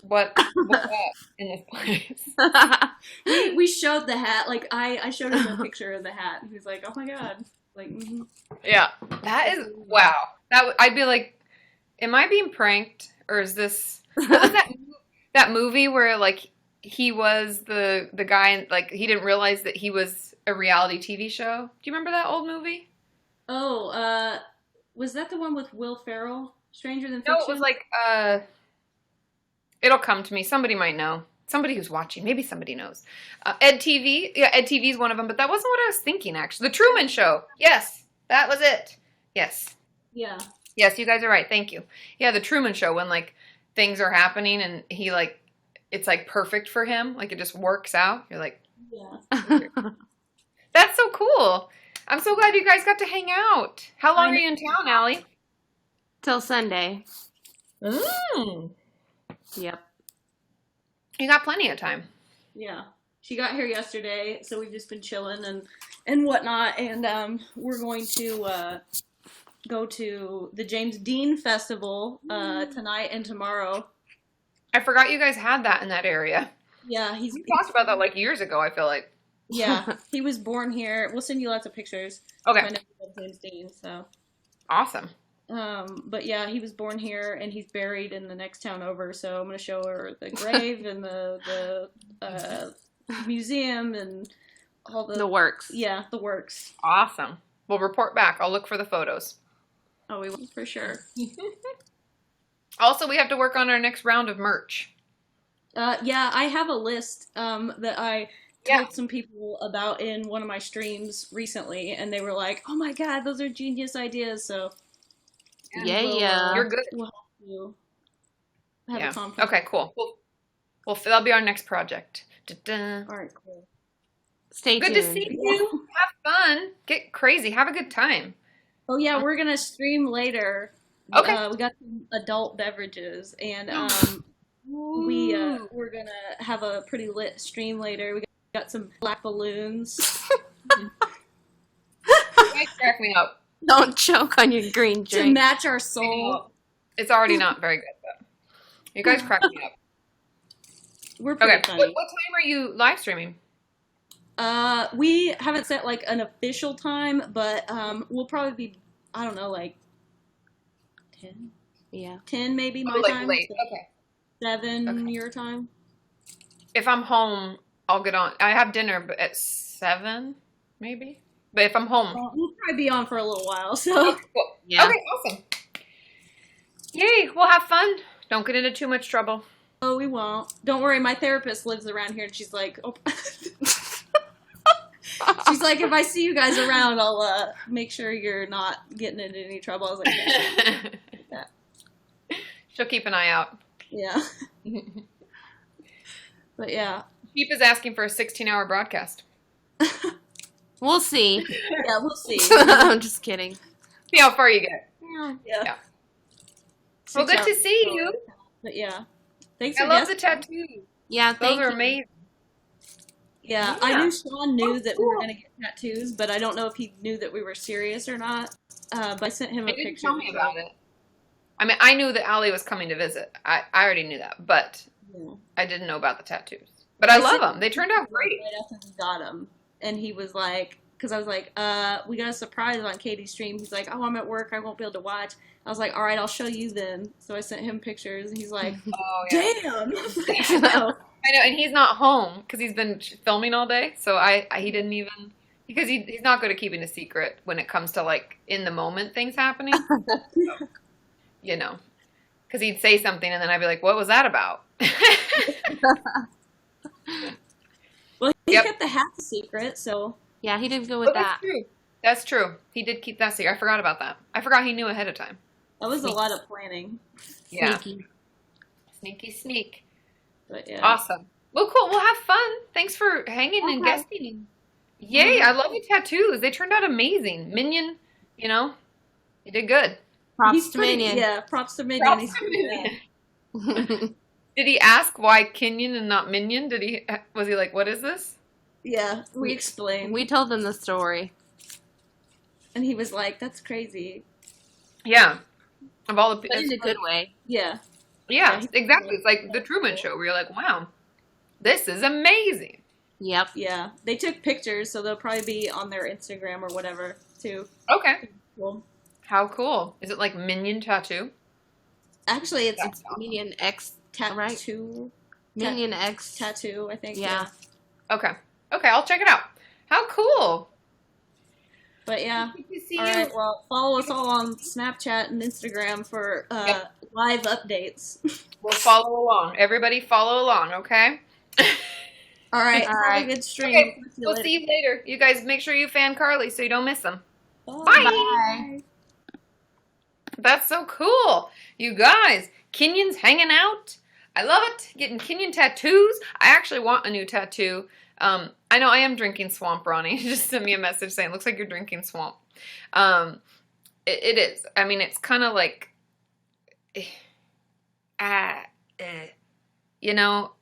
what's that in this place? we showed the hat. Like I showed him a picture of the hat, and he's like, "Oh my god!" Like, yeah, that is wow. I'd be like, am I being pranked, or is this what was that movie where like he was the guy and like he didn't realize that he was a reality TV show? Do you remember that old movie? Oh, was that the one with Will Ferrell? Stranger Than Fiction? No, it was like it'll come to me. Somebody might know. Somebody who's watching. Maybe somebody knows. Ed TV. Yeah, Ed TV is one of them, but that wasn't what I was thinking, actually. The Truman Show. Yes, that was it. Yes. Yeah. Yes, you guys are right. Thank you. Yeah, The Truman Show, when, like, things are happening and he, like, it's, like, perfect for him. Like, it just works out. You're like, yeah. That's so cool. I'm so glad you guys got to hang out. How long are you in town, Allie? Till Sunday. Mm. Yep. You got plenty of time. Yeah. She got here yesterday, so we've just been chilling and whatnot, and we're going to go to the James Dean Festival tonight and tomorrow. I forgot you guys had that in that area. Yeah, We talked about that like years ago, I feel like. Yeah, he was born here. We'll send you lots of pictures. Okay. I know James Dean, so. Awesome. But yeah, he was born here and he's buried in the next town over. So I'm gonna show her the grave and the museum and all The works. Yeah, the works. Awesome. We'll report back. I'll look for the photos. Oh, we will for sure. Also, we have to work on our next round of merch. Yeah, I have a list that I told some people about in one of my streams recently, and they were like, "Oh my god, those are genius ideas!" So Yeah. You're good. We'll have a conference. Okay, cool. Well, that'll be our next project. Da-da. All right, cool. Stay Good tuned. to see you. Have fun. Get crazy. Have a good time. Oh yeah, we're gonna stream later. Okay. We got some adult beverages, and we're gonna have a pretty lit stream later. We got some black balloons. You guys crack me up. Don't choke on your green To drink. match our soul. It's already not very good, but you guys crack me up. We're pretty Okay. funny. What time are you live streaming? We haven't set like an official time, but we'll probably be, I don't know, like 10? Yeah. 10 maybe my like time. late. So Okay. 7 your time. If I'm home, I'll get on. I have dinner at 7, maybe. But if I'm home, We'll probably be on for a little while, so. cool. Yeah. Okay, awesome. Yay, we'll have fun. Don't get into too much trouble. Oh, we won't. Don't worry, my therapist lives around here, and she's like, oh. She's like, if I see you guys around, I'll make sure you're not getting into any trouble. I was like, yeah. She'll keep an eye out. Yeah. But yeah. Keep is asking for a 16-hour broadcast. We'll see. Yeah, we'll see. I'm just kidding. See how far you get. Yeah. Well, good to see you. But yeah. Thanks I for love the guessing. tattoos. Yeah, Those thank are you. amazing. Yeah, I knew Sean knew that we were going to get tattoos, but I don't know if he knew that we were serious or not. But I sent him a They didn't picture. tell me about it. I mean, I knew that Allie was coming to visit. I already knew that, but Yeah. I didn't know about the tattoos. But I love them. They turned out great. Right after we got him, and he was like, because I was like, we got a surprise on Katie's stream. He's like, oh, I'm at work. I won't be able to watch. I was like, all right, I'll show you then. So I sent him pictures, and he's like, Oh, yeah. damn. I know, and he's not home because he's been filming all day. So he didn't even, because he's not good at keeping a secret when it comes to like in the moment things happening. So, you know, because he'd say something and then I'd be like, what was that about? Well, he Yep. kept the hat secret, so. Yeah, he did go with that. That's true. That's true. He did keep that secret. I forgot about that. I forgot he knew ahead of time. That was a lot of planning. Yeah. Sneaky. Sneak. But yeah. Awesome. Well, cool. We'll have fun. Thanks for hanging and guesting. Yay. I love the tattoos. They turned out amazing. Minion, you did good. Props He's to pretty- Minion. Yeah, props to Minion. Props He's to pretty Minion. bad. Did he ask why Kenyon and not Minion? Was he like, what is this? Yeah, we explained. We told them the story. And he was like, that's crazy. Yeah. Of all the But in a good way. Yeah. Yeah, Yeah. exactly. It's like the Truman Show where you're like, wow, this is amazing. Yep. Yeah. They took pictures, so they'll probably be on their Instagram or whatever, too. Okay. Cool. How cool. Is it like Minion Tattoo? Actually, it's It's Minion X, right? tattoo. Minion X. Tattoo, I think. Yeah. Okay. Okay, I'll check it out. How cool. But yeah. Good to see All you. right. Well, follow us all on Snapchat and Instagram for live updates. We'll follow along. Everybody follow along, okay? All right. All Have right. a good stream. Okay, we'll see you later. You guys make sure you fan Carly so you don't miss them. Bye. Bye. That's so cool. You guys, Kenyon's hanging out. I love it. Getting Kenyon tattoos. I actually want a new tattoo. I know I am drinking swamp, Ronnie. Just sent me a message saying, looks like you're drinking swamp. It is. I mean, it's kind of like, you know,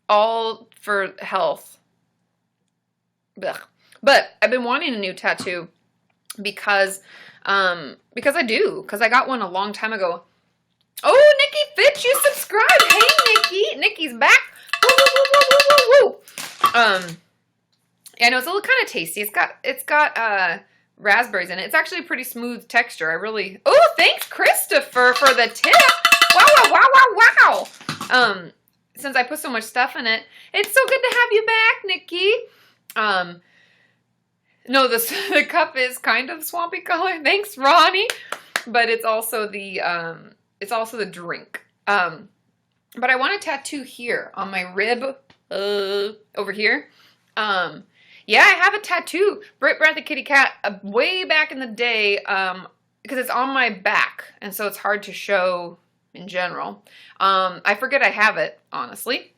all for health. Blech. But I've been wanting a new tattoo because I do. Because I got one a long time ago. Oh, Nikki Fitch, you subscribed. Hey, Nikki. Nikki's back. Woo, woo, woo, woo, woo, woo, woo. I know it's a little kind of tasty. It's got raspberries in it. It's actually a pretty smooth texture. Oh, thanks, Christopher, for the tip. Wow, wow, wow, wow, wow. Since I put so much stuff in it, it's so good to have you back, Nikki. No, the cup is kind of swampy color. Thanks, Ronnie. But it's also the drink. But I want a tattoo here on my rib, over here. Yeah, I have a tattoo. Britt Brett the Kitty Cat, way back in the day, because it's on my back, and so it's hard to show in general. I forget I have it, honestly.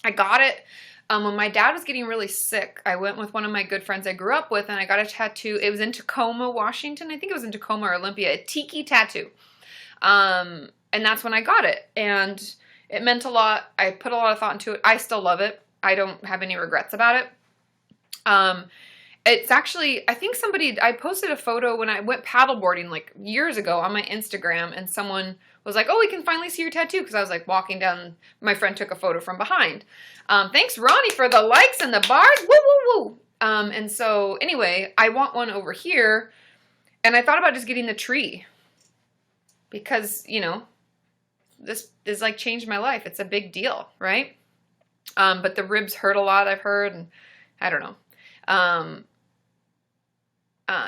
I got it when my dad was getting really sick. I went with one of my good friends I grew up with, and I got a tattoo. It was in Tacoma, Washington. I think it was in Tacoma or Olympia, a tiki tattoo. And that's when I got it, and it meant a lot. I put a lot of thought into it. I still love it. I don't have any regrets about it. It's actually, I think I posted a photo when I went paddleboarding like years ago on my Instagram, and someone was like, oh, we can finally see your tattoo, because I was like walking down, my friend took a photo from behind. Thanks, Ronnie, for the likes and the bars. Woo, woo, woo. And so anyway, I want one over here, and I thought about just getting the tree, because, you know, this is like changed my life. It's a big deal, right? But the ribs hurt a lot, I've heard, and I don't know.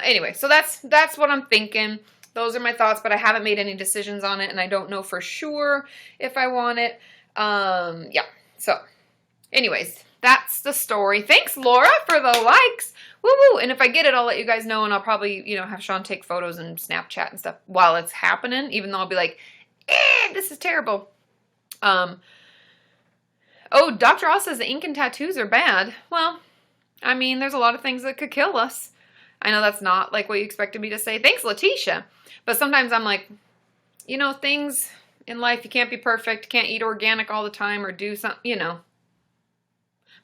Anyway, so that's what I'm thinking. Those are my thoughts, but I haven't made any decisions on it, and I don't know for sure if I want it. Yeah. So, anyways, that's the story. Thanks, Laura, for the likes. Woo woo. And if I get it, I'll let you guys know, and I'll probably, you know, have Sean take photos and Snapchat and stuff while it's happening, even though I'll be like, this is terrible. Oh, Dr. Oz says the ink and tattoos are bad. Well, I mean, there's a lot of things that could kill us. I know that's not like what you expected me to say. Thanks, Letitia. But sometimes I'm like, you know, things in life, you can't be perfect, can't eat organic all the time or do something, you know.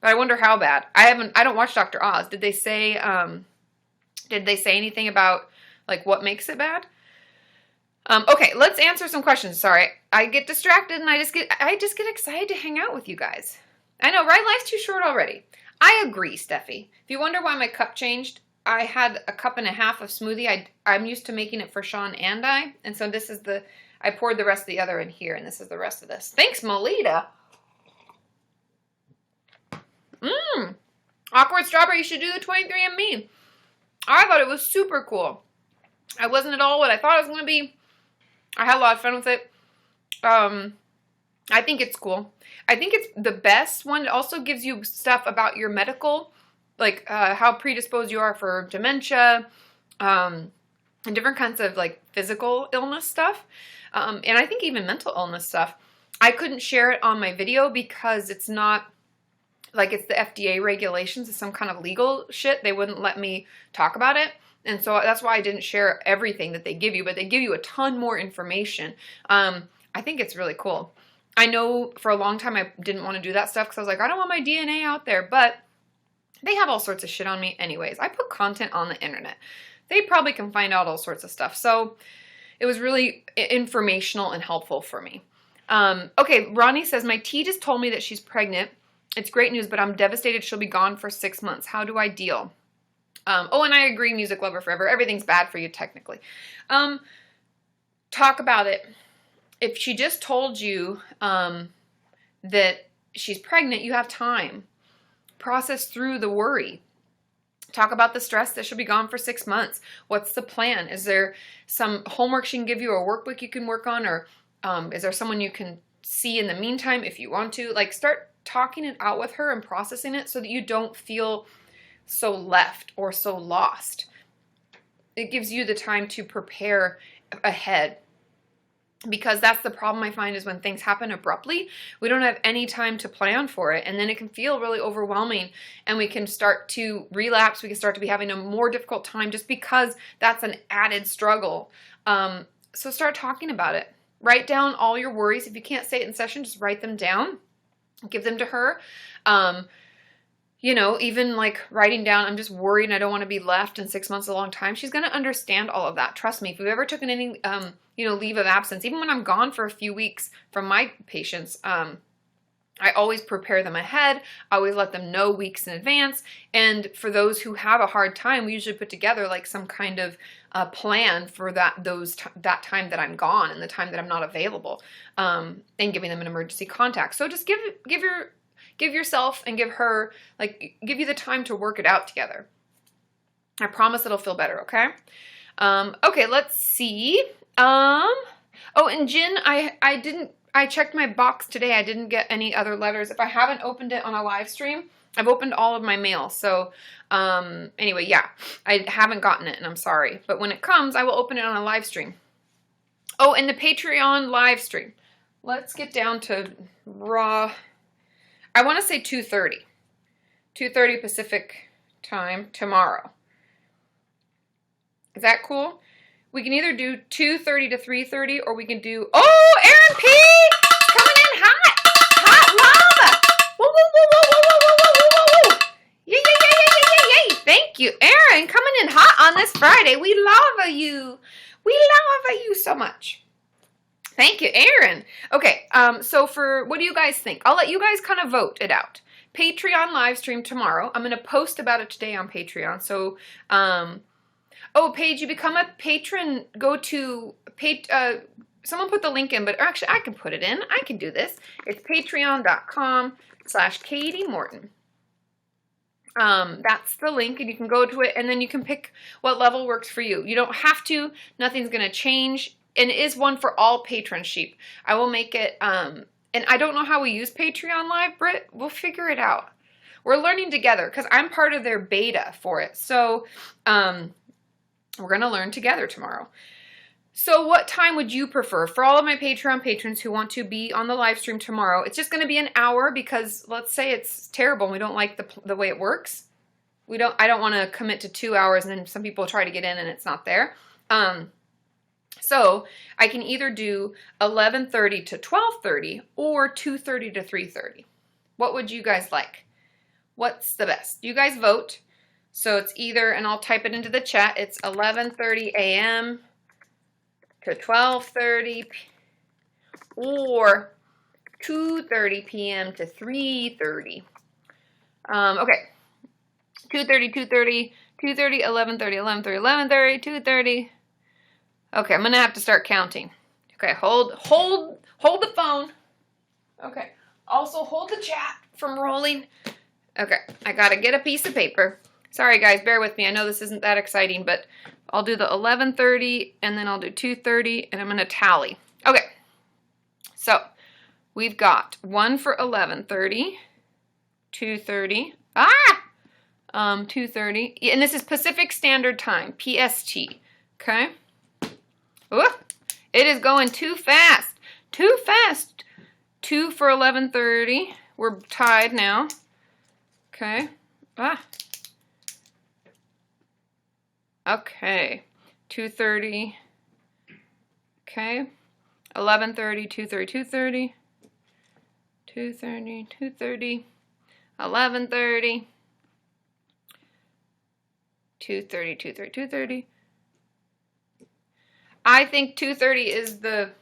But I wonder how bad. I don't watch Dr. Oz. Did they say anything about like what makes it bad? Okay, let's answer some questions. Sorry, I get distracted and I just get excited to hang out with you guys. I know, right? Life's too short already. I agree, Steffi. If you wonder why my cup changed, I had a cup and a half of smoothie. I'm used to making it for Sean and I. And so this is I poured the rest of the other in here, and this is the rest of this. Thanks, Melita. Awkward Strawberry, you should do the 23andMe. I thought it was super cool. I wasn't at all what I thought it was going to be. I had a lot of fun with it. I think it's cool. I think it's the best one. It also gives you stuff about your medical, like how predisposed you are for dementia, and different kinds of like physical illness stuff. And I think even mental illness stuff. I couldn't share it on my video because it's not, like, it's the FDA regulations. It's some kind of legal shit. They wouldn't let me talk about it. And so that's why I didn't share everything that they give you, but they give you a ton more information. I think it's really cool. I know for a long time I didn't want to do that stuff because I was like, I don't want my DNA out there, but they have all sorts of shit on me anyways. I put content on the internet. They probably can find out all sorts of stuff. So it was really informational and helpful for me. Okay, Ronnie says, my T just told me that she's pregnant. It's great news, but I'm devastated she'll be gone for 6 months. How do I deal? Oh, and I agree, music lover forever. Everything's bad for you technically. Talk about it. if she just told you that she's pregnant, you have time. Process through the worry. Talk about the stress that she'll be gone for 6 months. What's the plan? Is there some homework she can give you, or workbook you can work on, or is there someone you can see in the meantime if you want to? Like, start talking it out with her and processing it so that you don't feel so left or so lost. It gives you the time to prepare ahead. Because that's the problem I find, is when things happen abruptly, we don't have any time to plan for it. And then it can feel really overwhelming, and we can start to relapse. We can start to be having a more difficult time just because that's an added struggle. So start talking about it. Write down all your worries. If you can't say it in session, just write them down. Give them to her. You know, even like writing down, I'm just worried and I don't want to be left, and 6 months is a long time. She's going to understand all of that. Trust me. If you've ever taken any, leave of absence, even when I'm gone for a few weeks from my patients, I always prepare them ahead. I always let them know weeks in advance. And for those who have a hard time, we usually put together like some kind of plan for that time that I'm gone and the time that I'm not available, and giving them an emergency contact. So just give yourself and give her, give you the time to work it out together. I promise it'll feel better, okay? Okay, let's see. Oh, and Jen, I checked my box today. I didn't get any other letters. If I haven't opened it on a live stream, I've opened all of my mail. So, anyway, yeah, I haven't gotten it, and I'm sorry. But when it comes, I will open it on a live stream. Oh, and the Patreon live stream. Let's get down to raw. I want to say 2:30. 2:30 Pacific time tomorrow. Is that cool? We can either do 2:30 to 3:30, or we can do, oh, Aaron P! Coming in hot! Hot lava! Whoa, whoa, whoa, whoa, whoa, whoa, whoa, whoa, whoa, whoa! Yay, yay, yay, yay, yay, yay, yay! Thank you, Aaron, coming in hot on this Friday. We love you. We love you so much. Thank you, Aaron. Okay, so what do you guys think? I'll let you guys kind of vote it out. Patreon live stream tomorrow. I'm going to post about it today on Patreon. So, oh, Paige, you become a patron. Go to, someone put the link in, but actually I can put it in. I can do this. It's patreon.com/Kati Morton. That's the link, and you can go to it, and then you can pick what level works for you. You don't have to. Nothing's going to change. And it is one for all patron sheep. I will make it, and I don't know how we use Patreon Live, Britt. We'll figure it out. We're learning together, because I'm part of their beta for it. So, we're going to learn together tomorrow. So what time would you prefer? For all of my Patreon patrons who want to be on the live stream tomorrow, it's just going to be an hour, because let's say it's terrible and we don't like the way it works. I don't want to commit to 2 hours, and then some people try to get in and it's not there. So I can either do 11:30 to 12:30 or 2:30 to 3:30. What would you guys like? What's the best? You guys vote. So it's either, and I'll type it into the chat, it's 11:30 a.m. to 12:30 or 2:30 p.m. to 3:30. Okay. 2:30, 2:30, 2:30, 11:30, 11:30, 11:30, 2:30. Okay, I'm going to have to start counting. Okay, hold the phone. Okay. Also, hold the chat from rolling. Okay, I got to get a piece of paper. Sorry, guys, bear with me. I know this isn't that exciting, but I'll do the 11:30, and then I'll do 2:30, and I'm going to tally. Okay, so we've got one for 11:30, 2:30, 2:30, and this is Pacific Standard Time, PST, okay? Ooh, it is going too fast. Too fast. 2 for 11:30. We're tied now. Okay. Okay. 2:30. Okay. 11:30, 2:30, 2:30. 2:30, 2:30. 11:30. 2:30, 2:30, 2:30. I think 2:30 is the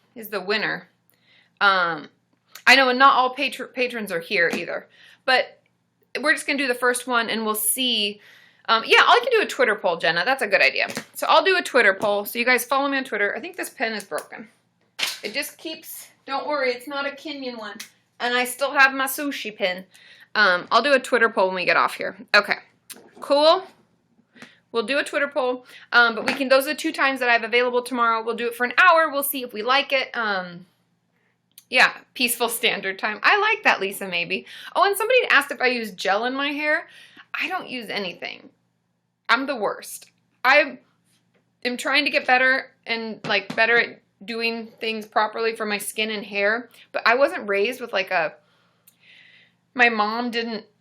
winner. I know, and not all patrons are here either, but we're just gonna do the first one, and we'll see. Yeah, I can do a Twitter poll, Jenna. That's a good idea. So I'll do a Twitter poll. So you guys follow me on Twitter. I think this pen is broken. It just keeps, don't worry, it's not a Kenyan one. And I still have my sushi pin. I'll do a Twitter poll when we get off here. Okay, cool. We'll do a Twitter poll, but we can, those are the 2 times that I have available tomorrow. We'll do it for an hour. We'll see if we like it. Yeah, peaceful standard time. I like that, Lisa, maybe. Oh, and somebody asked if I use gel in my hair. I don't use anything. I'm the worst. I am trying to get better and like better at doing things properly for my skin and hair, but I wasn't raised with like my mom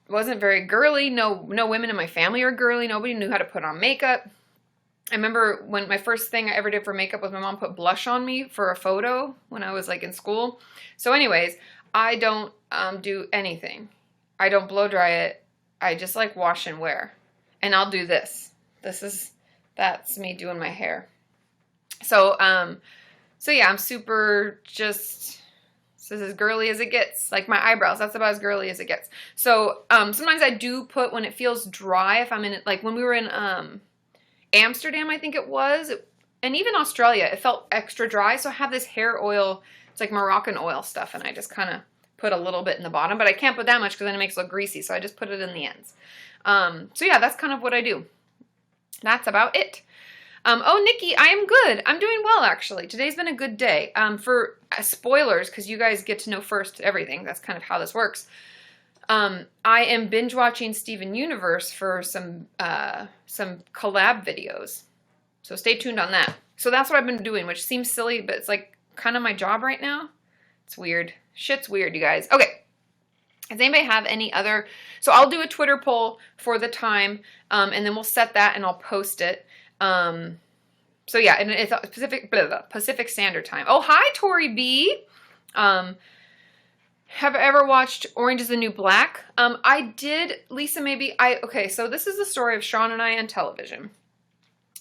wasn't very girly. No women in my family are girly. Nobody knew how to put on makeup. I remember when my first thing I ever did for makeup was my mom put blush on me for a photo when I was like in school. So anyways, I don't do anything. I don't blow dry it. I just like wash and wear. And I'll do this. That's me doing my hair. So yeah, I'm super just, this is as girly as it gets. Like my eyebrows, that's about as girly as it gets. So sometimes I do put, when it feels dry, if I'm in it, like when we were in Amsterdam, I think it was, and even Australia, it felt extra dry. So I have this hair oil, it's like Moroccan oil stuff, and I just kind of put a little bit in the bottom, but I can't put that much because then it makes it look greasy. So I just put it in the ends. So yeah, that's kind of what I do. That's about it. Oh, Nikki, I am good. I'm doing well, actually. Today's been a good day. For spoilers, because you guys get to know first everything. That's kind of how this works. I am binge watching Steven Universe for some collab videos. So stay tuned on that. So that's what I've been doing, which seems silly, but it's like kind of my job right now. It's weird. Shit's weird, you guys. Okay. Does anybody have any other? So I'll do a Twitter poll for the time, and then we'll set that and I'll post it. So yeah, and it's Pacific Standard Time. Oh, hi, Tori B. Have I ever watched Orange is the New Black? I did, Lisa, maybe. Okay, so this is the story of Sean and I on television.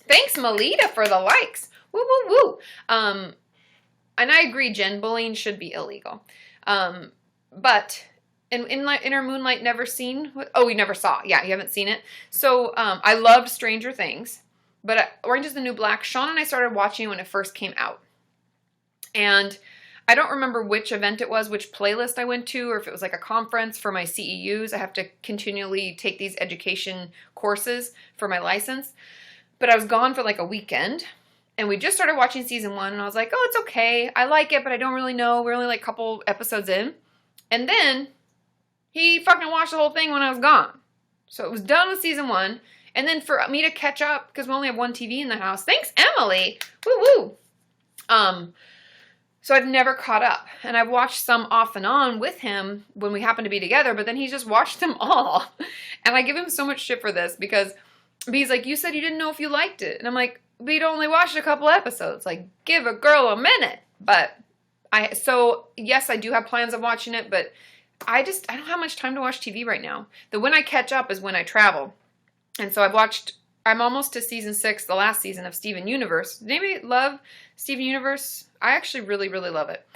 Thanks, Melita, for the likes. Woo, woo, woo. And I agree, Jen, bullying should be illegal. But in Inner Moonlight, never seen? Oh, you never saw. Yeah, you haven't seen it. So I loved Stranger Things. But Orange is the New Black, Sean and I started watching it when it first came out. And I don't remember which event it was, which playlist I went to, or if it was like a conference for my CEUs. I have to continually take these education courses for my license. But I was gone for like a weekend. And we just started watching season 1. And I was like, oh, it's okay. I like it, but I don't really know. We're only like a couple episodes in. And then he fucking watched the whole thing when I was gone. So it was done with season 1. And then for me to catch up, because we only have one TV in the house. Thanks, Emily. Woo woo. So I've never caught up. And I've watched some off and on with him when we happen to be together, but then he just watched them all. And I give him so much shit for this because he's like, you said you didn't know if you liked it. And I'm like, but you'd only watched a couple episodes. Like, give a girl a minute. But so yes, I do have plans of watching it, but I don't have much time to watch TV right now. When I catch up is when I travel. And so I'm almost to season 6, the last season of Steven Universe. Does anybody love Steven Universe? I actually really, really love it.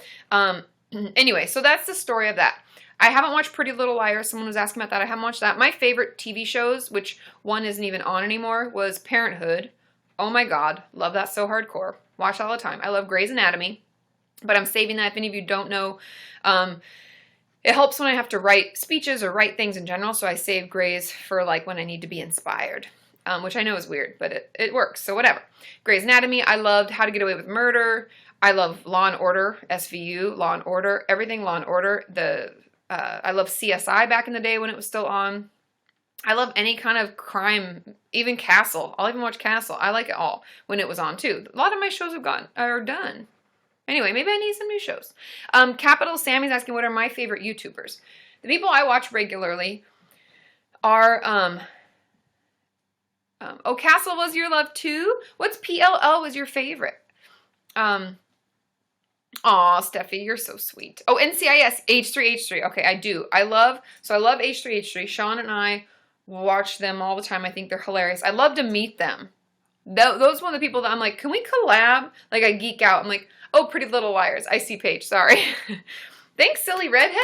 Anyway, so that's the story of that. I haven't watched Pretty Little Liars. Someone was asking about that. I haven't watched that. My favorite TV shows, which one isn't even on anymore, was Parenthood. Oh my God. Love that so hardcore. Watch all the time. I love Grey's Anatomy. But I'm saving that. If any of you don't know, it helps when I have to write speeches or write things in general, so I save Grey's for like when I need to be inspired, which I know is weird, but it works, so whatever. Grey's Anatomy, I loved How to Get Away with Murder. I love Law & Order, SVU, Law & Order, everything Law & Order. I love CSI back in the day when it was still on. I love any kind of crime, even Castle. I'll even watch Castle. I like it all when it was on too. A lot of my shows are done. Anyway, maybe I need some new shows. Capital Sammy's asking, what are my favorite YouTubers? The people I watch regularly are, oh, Castle was your love too? What's PLL was your favorite? Aw, Steffi, you're so sweet. Oh, NCIS, H3H3. Okay, I do. I love H3H3. Sean and I watch them all the time. I think they're hilarious. I love to meet them. Those are one of the people that I'm like, can we collab? Like, I geek out. I'm like, oh, Pretty Little Liars. I see Paige. Sorry. Thanks, silly redhead.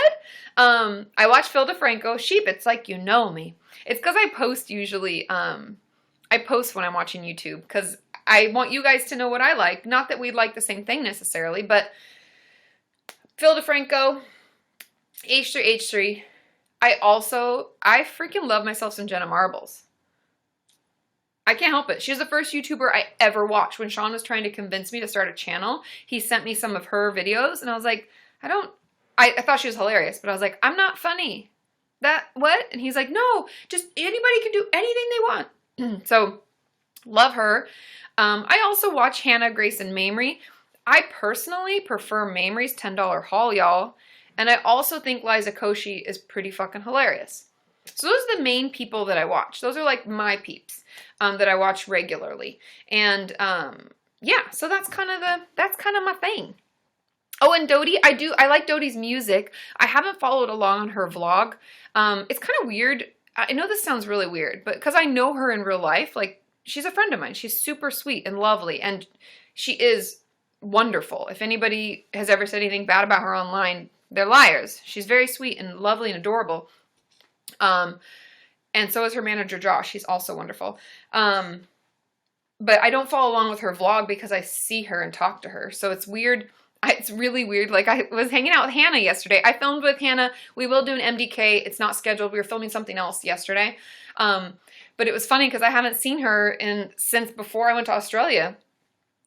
I watch Phil DeFranco. Sheep, it's like you know me. It's because I post usually. I post when I'm watching YouTube because I want you guys to know what I like. Not that we like the same thing necessarily, but Phil DeFranco, H3H3. I freaking love myself some Jenna Marbles. I can't help it. She's the first YouTuber I ever watched. When Sean was trying to convince me to start a channel, he sent me some of her videos, and I was like, I thought she was hilarious, but I was like, I'm not funny. What? And he's like, no, just anybody can do anything they want. So, love her. I also watch Hannah, Grace, and Mamrie. I personally prefer Mamrie's $10 haul, y'all. And I also think Liza Koshy is pretty fucking hilarious. So those are the main people that I watch. Those are like my peeps that I watch regularly. And yeah, so that's kind of my thing. Oh, and Dodie, I like Dodie's music. I haven't followed along on her vlog. It's kind of weird. I know this sounds really weird, but because I know her in real life, like, she's a friend of mine. She's super sweet and lovely, and she is wonderful. If anybody has ever said anything bad about her online, they're liars. She's very sweet and lovely and adorable. And so is her manager, Josh. He's also wonderful. But I don't follow along with her vlog because I see her and talk to her. So it's weird. It's really weird. Like, I was hanging out with Hannah yesterday. I filmed with Hannah. We will do an MDK. It's not scheduled. We were filming something else yesterday. But it was funny because I haven't seen her since before I went to Australia.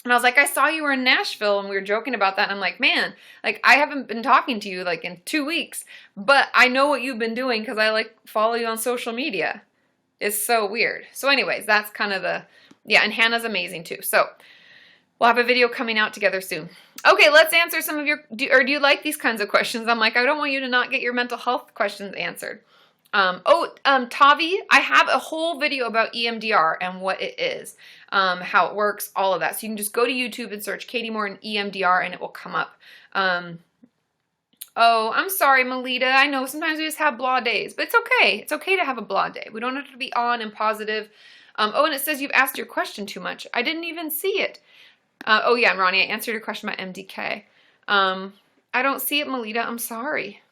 And I was like, I saw you were in Nashville, and we were joking about that. And I'm like, man, like, I haven't been talking to you like in 2 weeks, but I know what you've been doing because I like follow you on social media. It's so weird. So anyways, that's kind of yeah, and Hannah's amazing too. So we'll have a video coming out together soon. Okay, let's answer some of do you like these kinds of questions? I'm like, I don't want you to not get your mental health questions answered. Tavi, I have a whole video about EMDR and what it is, how it works, all of that. So you can just go to YouTube and search Kati Morton EMDR and it will come up. Oh, I'm sorry, Melita. I know sometimes we just have blah days, but it's okay. It's okay to have a blah day. We don't have to be on and positive. Oh, and it says you've asked your question too much. I didn't even see it. Oh yeah, and Ronnie, I answered your question about MDK. I don't see it, Melita. I'm sorry.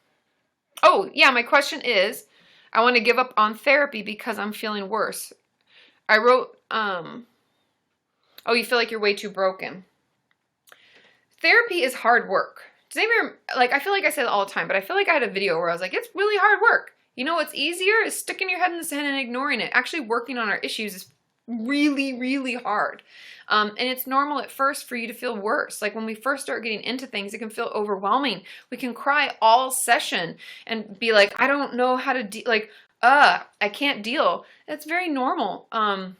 Oh yeah, my question is, I want to give up on therapy because I'm feeling worse. I wrote, oh, you feel like you're way too broken. Therapy is hard work. Does anybody, like, I feel like I say that all the time, but I feel like I had a video where I was like, it's really hard work. You know what's easier is sticking your head in the sand and ignoring it. Actually working on our issues is really, really hard. And it's normal at first for you to feel worse. Like when we first start getting into things, it can feel overwhelming. We can cry all session and be like, I don't know how to deal, like, I can't deal. That's very normal. And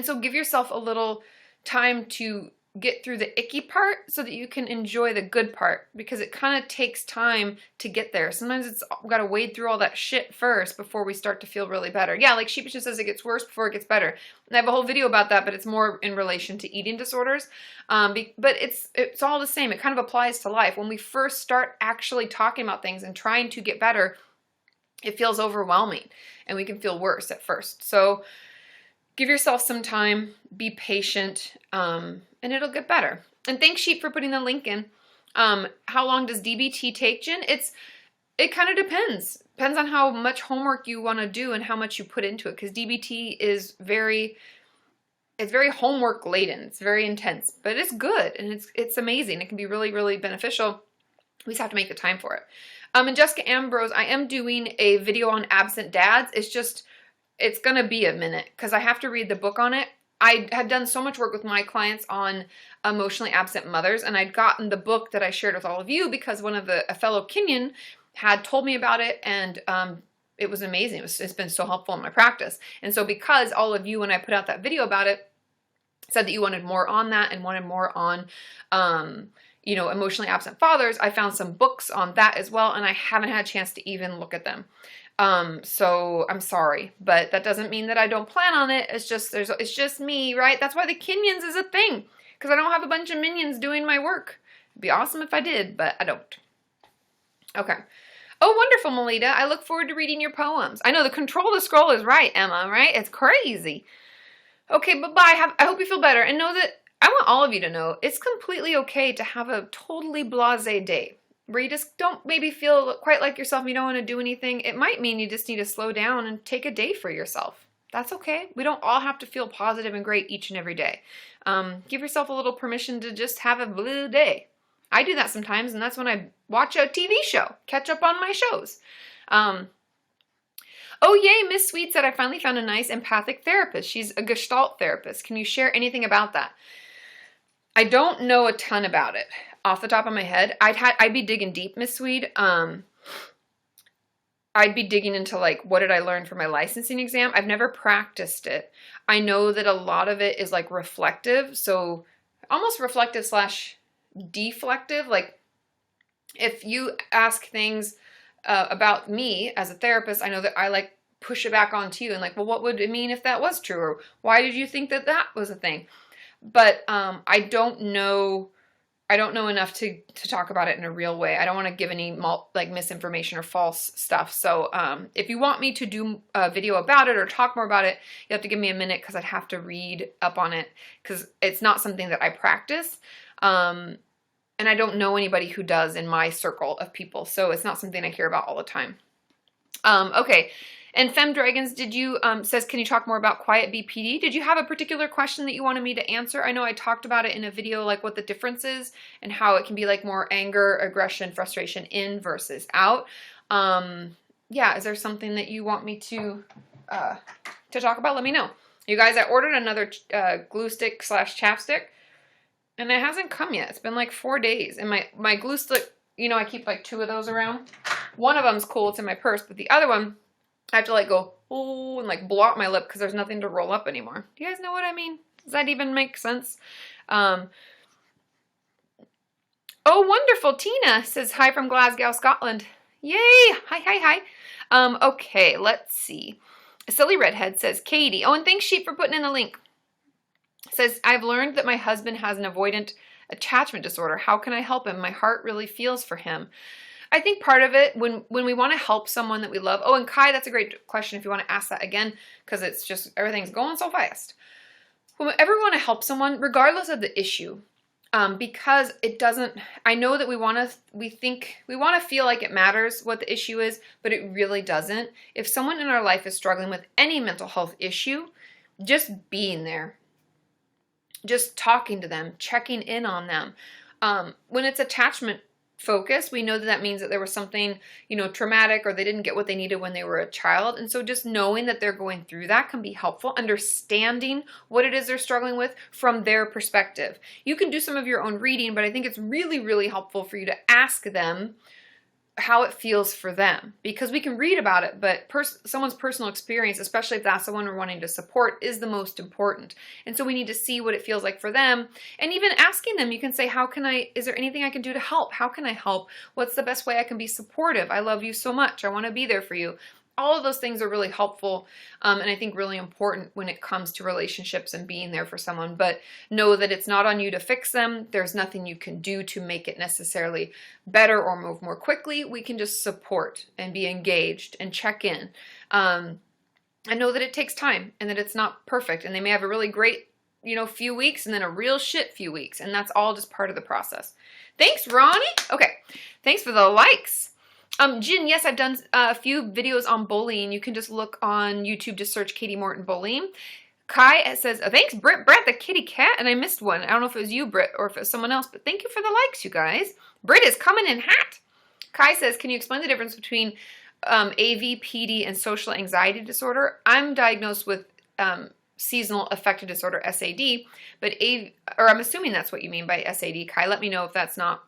so give yourself a little time to get through the icky part so that you can enjoy the good part, because it kind of takes time to get there. Sometimes we got to wade through all that shit first before we start to feel really better. Yeah, like Sheepish says, it gets worse before it gets better. And I have a whole video about that, but it's more in relation to eating disorders. But it's all the same. It kind of applies to life. When we first start actually talking about things and trying to get better, it feels overwhelming and we can feel worse at first. So give yourself some time, be patient, and it'll get better. And thanks, Sheep, for putting the link in. How long does DBT take, Jen? It kind of depends. Depends on how much homework you want to do and how much you put into it, because DBT is very homework laden. It's very intense, but it's good and it's amazing. It can be really, really beneficial. We just have to make the time for it. And Jessica Ambrose, I am doing a video on absent dads. It's going to be a minute because I have to read the book on it. I have done so much work with my clients on emotionally absent mothers, and I'd gotten the book that I shared with all of you because a fellow Kenyan had told me about it, and it was amazing. It's been so helpful in my practice. And so because all of you, when I put out that video about it, said that you wanted more on that and wanted more on emotionally absent fathers, I found some books on that as well, and I haven't had a chance to even look at them. So I'm sorry, but that doesn't mean that I don't plan on it. It's just me, right? That's why the Kenyans is a thing, because I don't have a bunch of minions doing my work. It'd be awesome if I did, but I don't. Okay. Oh, wonderful, Melita. I look forward to reading your poems. I know the control the scroll is right, Emma, right? It's crazy. Okay, bye-bye. I hope you feel better, and know that I want all of you to know it's completely okay to have a totally blasé day, where you just don't maybe feel quite like yourself and you don't want to do anything. It might mean you just need to slow down and take a day for yourself. That's okay. We don't all have to feel positive and great each and every day. Give yourself a little permission to just have a blue day. I do that sometimes, and that's when I watch a TV show, catch up on my shows. Oh, yay, Miss Sweet said, I finally found a nice empathic therapist. She's a Gestalt therapist. Can you share anything about that? I don't know a ton about it off the top of my head. I'd be digging deep, Miss Sweet. I'd be digging into like, what did I learn for my licensing exam? I've never practiced it. I know that a lot of it is like reflective. So almost reflective slash deflective. Like if you ask things about me as a therapist, I know that I like push it back onto you and like, well, what would it mean if that was true? Or why did you think that that was a thing? But I don't know enough to talk about it in a real way. I don't want to give any like misinformation or false stuff. So if you want me to do a video about it or talk more about it, you have to give me a minute because I'd have to read up on it because it's not something that I practice. And I don't know anybody who does in my circle of people. So it's not something I hear about all the time. Okay. And Femme Dragons, did you, says, can you talk more about quiet BPD? Did you have a particular question that you wanted me to answer? I know I talked about it in a video, like what the difference is and how it can be like more anger, aggression, frustration in versus out. Yeah, is there something that you want me to talk about? Let me know. You guys, I ordered another glue stick slash chapstick and it hasn't come yet. It's been like 4 days. And my glue stick, you know, I keep like 2 of those around. One of them's cool. It's in my purse, but the other one, I have to like go, oh, and like blow out my lip because there's nothing to roll up anymore. Do you guys know what I mean? Does that even make sense? Oh, wonderful. Tina says, hi from Glasgow, Scotland. Yay. Hi. Okay, let's see. Silly Redhead says, Katie. Oh, and thanks, Sheep, for putting in the link. Says, I've learned that my husband has an avoidant attachment disorder. How can I help him? My heart really feels for him. I think part of it, when we want to help someone that we love. Oh, and Kai, that's a great question if you want to ask that again, because it's just, everything's going so fast. Whenever we want to help someone, regardless of the issue, because it doesn't, I know that we want to feel like it matters what the issue is, but it really doesn't. If someone in our life is struggling with any mental health issue, just being there, just talking to them, checking in on them. When it's attachment focus, we know that means that there was something, you know, traumatic or they didn't get what they needed when they were a child. And so just knowing that they're going through that can be helpful. Understanding what it is they're struggling with from their perspective. You can do some of your own reading, but I think it's really, really helpful for you to ask them how it feels for them, because we can read about it, but someone's personal experience, especially if that's the one we're wanting to support, is the most important. And so we need to see what it feels like for them. And even asking them, you can say, is there anything I can do to help? How can I help? What's the best way I can be supportive? I love you so much. I want to be there for you. All of those things are really helpful, and I think really important when it comes to relationships and being there for someone. But know that it's not on you to fix them. There's nothing you can do to make it necessarily better or move more quickly. We can just support and be engaged and check in. And know that it takes time and that it's not perfect. And they may have a really great, few weeks and then a real shit few weeks. And that's all just part of the process. Thanks, Ronnie. Okay. Thanks for the likes. Jen, yes, I've done a few videos on bullying. You can just look on YouTube, just search Kati Morton bullying. Kai says, thanks, Brett the kitty cat, and I missed one. I don't know if it was you, Britt, or if it was someone else, but thank you for the likes, you guys. Britt is coming in hot. Kai says, can you explain the difference between AV, PD, and social anxiety disorder? I'm diagnosed with seasonal affective disorder, SAD, but I'm assuming that's what you mean by SAD. Kai, let me know if that's not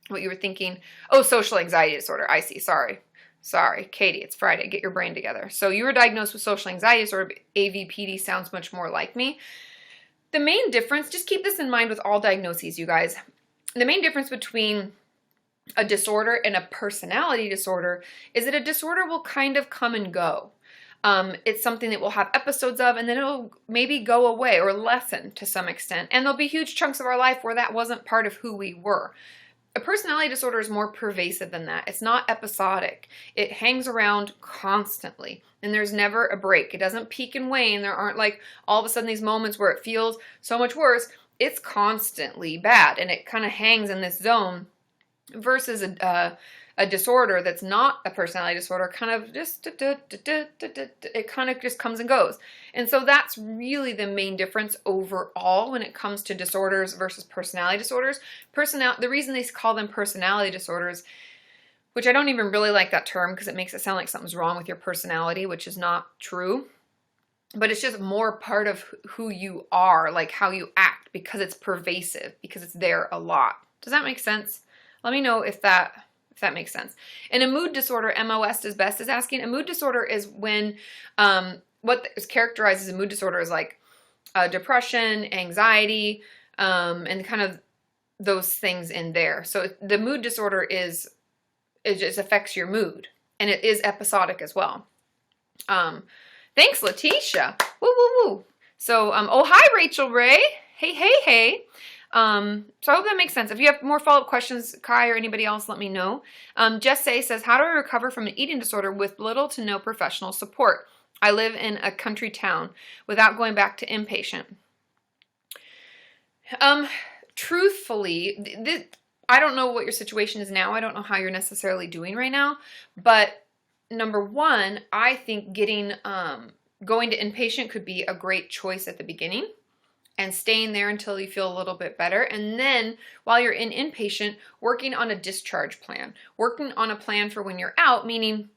what you were thinking. Oh, social anxiety disorder. I see. Sorry, Katie. It's Friday. Get your brain together. So you were diagnosed with social anxiety disorder. AVPD sounds much more like me. The main difference, just keep this in mind with all diagnoses, you guys. The main difference between a disorder and a personality disorder is that a disorder will kind of come and go. It's something that we'll have episodes of, and then it'll maybe go away or lessen to some extent. And there'll be huge chunks of our life where that wasn't part of who we were. A personality disorder is more pervasive than that. It's not episodic. It hangs around constantly, and there's never a break. It doesn't peak and wane. There aren't like all of a sudden these moments where it feels so much worse. It's constantly bad, and it kind of hangs in this zone versus a a disorder that's not a personality disorder kind of just, it kind of just comes and goes. And so that's really the main difference overall when it comes to disorders versus personality disorders. The reason they call them personality disorders, which I don't even really like that term because it makes it sound like something's wrong with your personality, which is not true. But it's just more part of who you are, like how you act, because it's pervasive, because it's there a lot. Does that make sense? Let me know if that makes sense. And a mood disorder, MOS is best, is asking. A mood disorder is when what is characterized as a mood disorder is like depression, anxiety, and kind of those things in there. So the mood disorder it just affects your mood, and it is episodic as well. Thanks, Letitia. Woo, woo, woo. So, oh, hi, Rachel Ray. Hey, hey, hey. So I hope that makes sense. If you have more follow-up questions, Kai or anybody else, let me know. Jesse says, how do I recover from an eating disorder with little to no professional support? I live in a country town without going back to inpatient. Truthfully, I don't know what your situation is now. I don't know how you're necessarily doing right now, but number one, I think going to inpatient could be a great choice at the beginning and staying there until you feel a little bit better. And then while you're in inpatient, working on a discharge plan, working on a plan for when you're out, meaning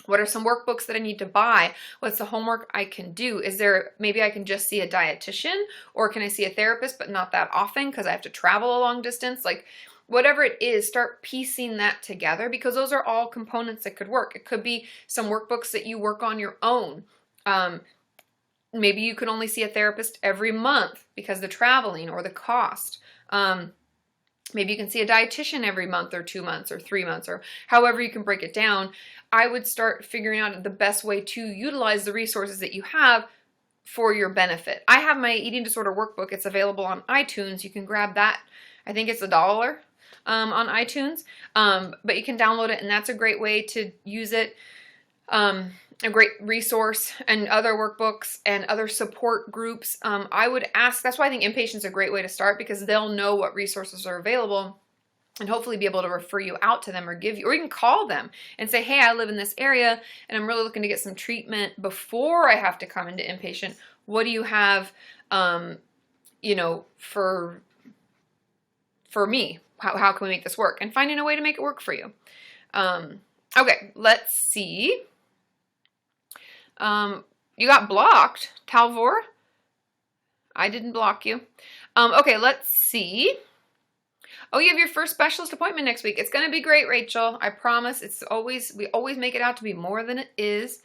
what are some workbooks that I need to buy? What's the homework I can do? Maybe I can just see a dietitian, or can I see a therapist, but not that often because I have to travel a long distance? Like, whatever it is, start piecing that together, because those are all components that could work. It could be some workbooks that you work on your own. Maybe you can only see a therapist every month because of the traveling or the cost. Maybe you can see a dietitian every month or 2 months or 3 months, or however you can break it down. I would start figuring out the best way to utilize the resources that you have for your benefit. I have my eating disorder workbook. It's available on iTunes. You can grab that. I think it's $1 on iTunes, but you can download it, and that's a great way to use it. A great resource, and other workbooks and other support groups. I would ask, that's why I think inpatient is a great way to start, because they'll know what resources are available and hopefully be able to refer you out to them, or or you can call them and say, hey, I live in this area and I'm really looking to get some treatment before I have to come into inpatient. What do you have, for me? How can we make this work? And finding a way to make it work for you. Okay, let's see. You got blocked, Talvor. I didn't block you. Okay, let's see. Oh, you have your first specialist appointment next week. It's going to be great, Rachel. I promise. We always make it out to be more than it is.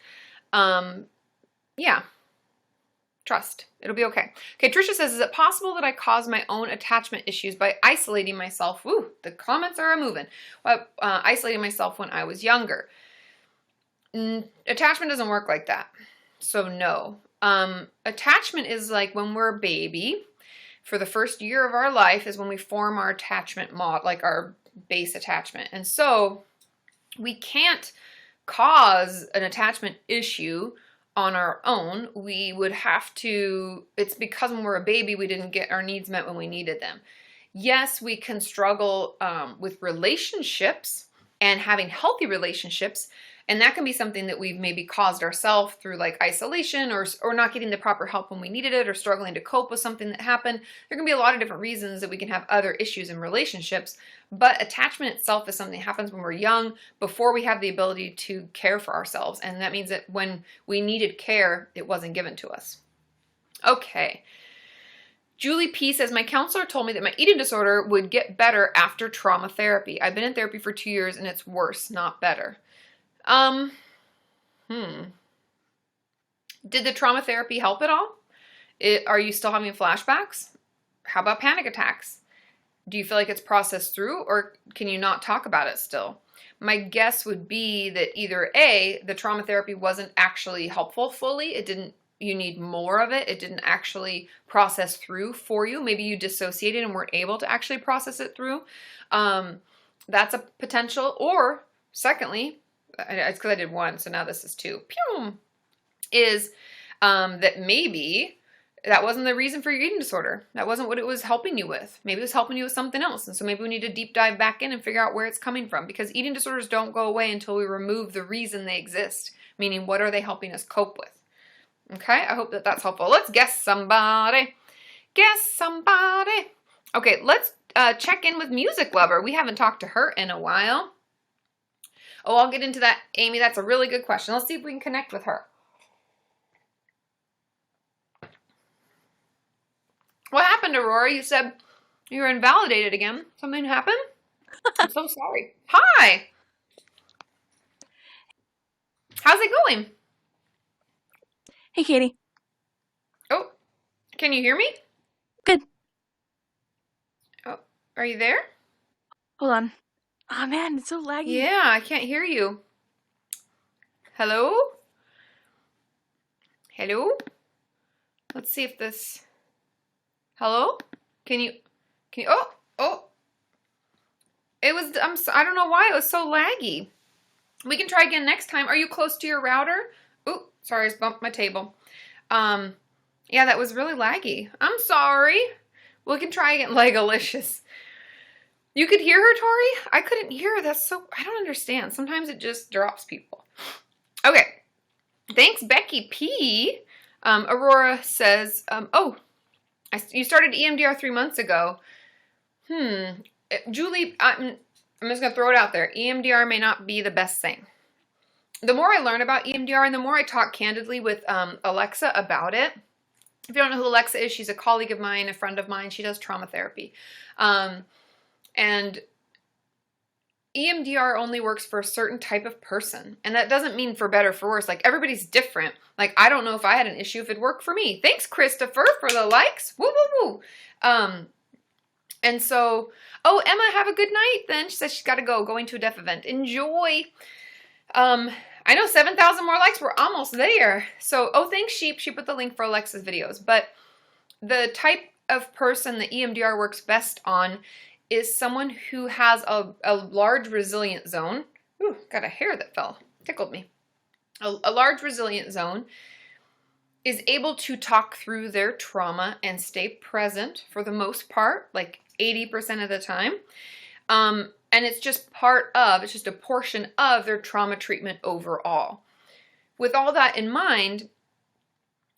Yeah. Trust. It'll be okay. Okay, Trisha says, is it possible that I caused my own attachment issues by isolating myself? Woo, the comments are moving. Isolating myself when I was younger. Attachment doesn't work like that. So no. Attachment is like when we're a baby. For the first year of our life is when we form our attachment mod, like our base attachment. And so we can't cause an attachment issue on our own. We would have to, it's because when we're a baby, we didn't get our needs met when we needed them. Yes, we can struggle with relationships and having healthy relationships. And that can be something that we've maybe caused ourselves through like isolation or not getting the proper help when we needed it, or struggling to cope with something that happened. There can be a lot of different reasons that we can have other issues in relationships, but attachment itself is something that happens when we're young, before we have the ability to care for ourselves. And that means that when we needed care, it wasn't given to us. Okay. Julie P says, my counselor told me that my eating disorder would get better after trauma therapy. I've been in therapy for 2 years and it's worse, not better. Did the trauma therapy help at all? Are you still having flashbacks? How about panic attacks? Do you feel like it's processed through, or can you not talk about it still? My guess would be that either A, the trauma therapy wasn't actually helpful fully. You need more of it. It didn't actually process through for you. Maybe you dissociated and weren't able to actually process it through. That's a potential. Or secondly, it's because I did one, so now this is two. Is that maybe that wasn't the reason for your eating disorder. That wasn't what it was helping you with. Maybe it was helping you with something else. And so maybe we need to deep dive back in and figure out where it's coming from, because eating disorders don't go away until we remove the reason they exist, meaning what are they helping us cope with? Okay, I hope that that's helpful. Let's guess somebody. Guess somebody. Okay, let's check in with Music Lover. We haven't talked to her in a while. Oh, I'll get into that, Amy. That's a really good question. Let's see if we can connect with her. What happened, Aurora? You said you were invalidated again. Something happened? I'm so sorry. Hi. How's it going? Hey, Katie. Oh, can you hear me? Good. Oh, are you there? Hold on. Oh, man, it's so laggy. Yeah, I can't hear you. Hello? Hello? Let's see if this... Hello? Can you, oh. It was, I don't know why it was so laggy. We can try again next time. Are you close to your router? Oh, sorry, I just bumped my table. Yeah, that was really laggy. I'm sorry. We can try again. Legalicious. You could hear her, Tori? I couldn't hear her. That's so, I don't understand. Sometimes it just drops people. Okay. Thanks, Becky P. Aurora says, you started EMDR 3 months ago. Julie, I'm just going to throw it out there. EMDR may not be the best thing. The more I learn about EMDR and the more I talk candidly with Alexa about it. If you don't know who Alexa is, she's a colleague of mine, a friend of mine. She does trauma therapy. And EMDR only works for a certain type of person. And that doesn't mean for better or for worse. Like, everybody's different. Like, I don't know if I had an issue if it worked for me. Thanks, Christopher, for the likes. Woo, woo, woo. And so, oh, Emma, have a good night then. She says she's got to go, going to a deaf event. Enjoy. I know 7,000 more likes. We're almost there. So, oh, thanks, Sheep. She put the link for Alexa's videos. But the type of person that EMDR works best on is someone who has a large resilient zone. Ooh, got a hair that fell. Tickled me. A large resilient zone, is able to talk through their trauma and stay present for the most part, like 80% of the time. And it's just it's just a portion of their trauma treatment overall. With all that in mind,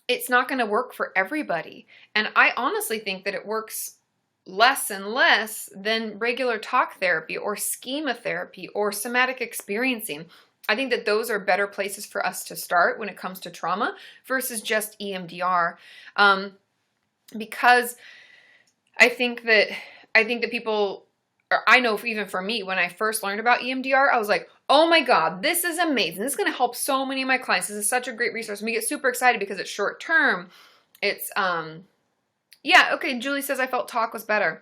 it's not going to work for everybody. And I honestly think that it works less and less than regular talk therapy or schema therapy or somatic experiencing. I think that those are better places for us to start when it comes to trauma versus just EMDR. Because I think that people, or I know even for me, when I first learned about EMDR, I was like, oh my God, this is amazing. This is going to help so many of my clients. This is such a great resource. And we get super excited because it's short term. It's, yeah, okay, Julie says I felt talk was better.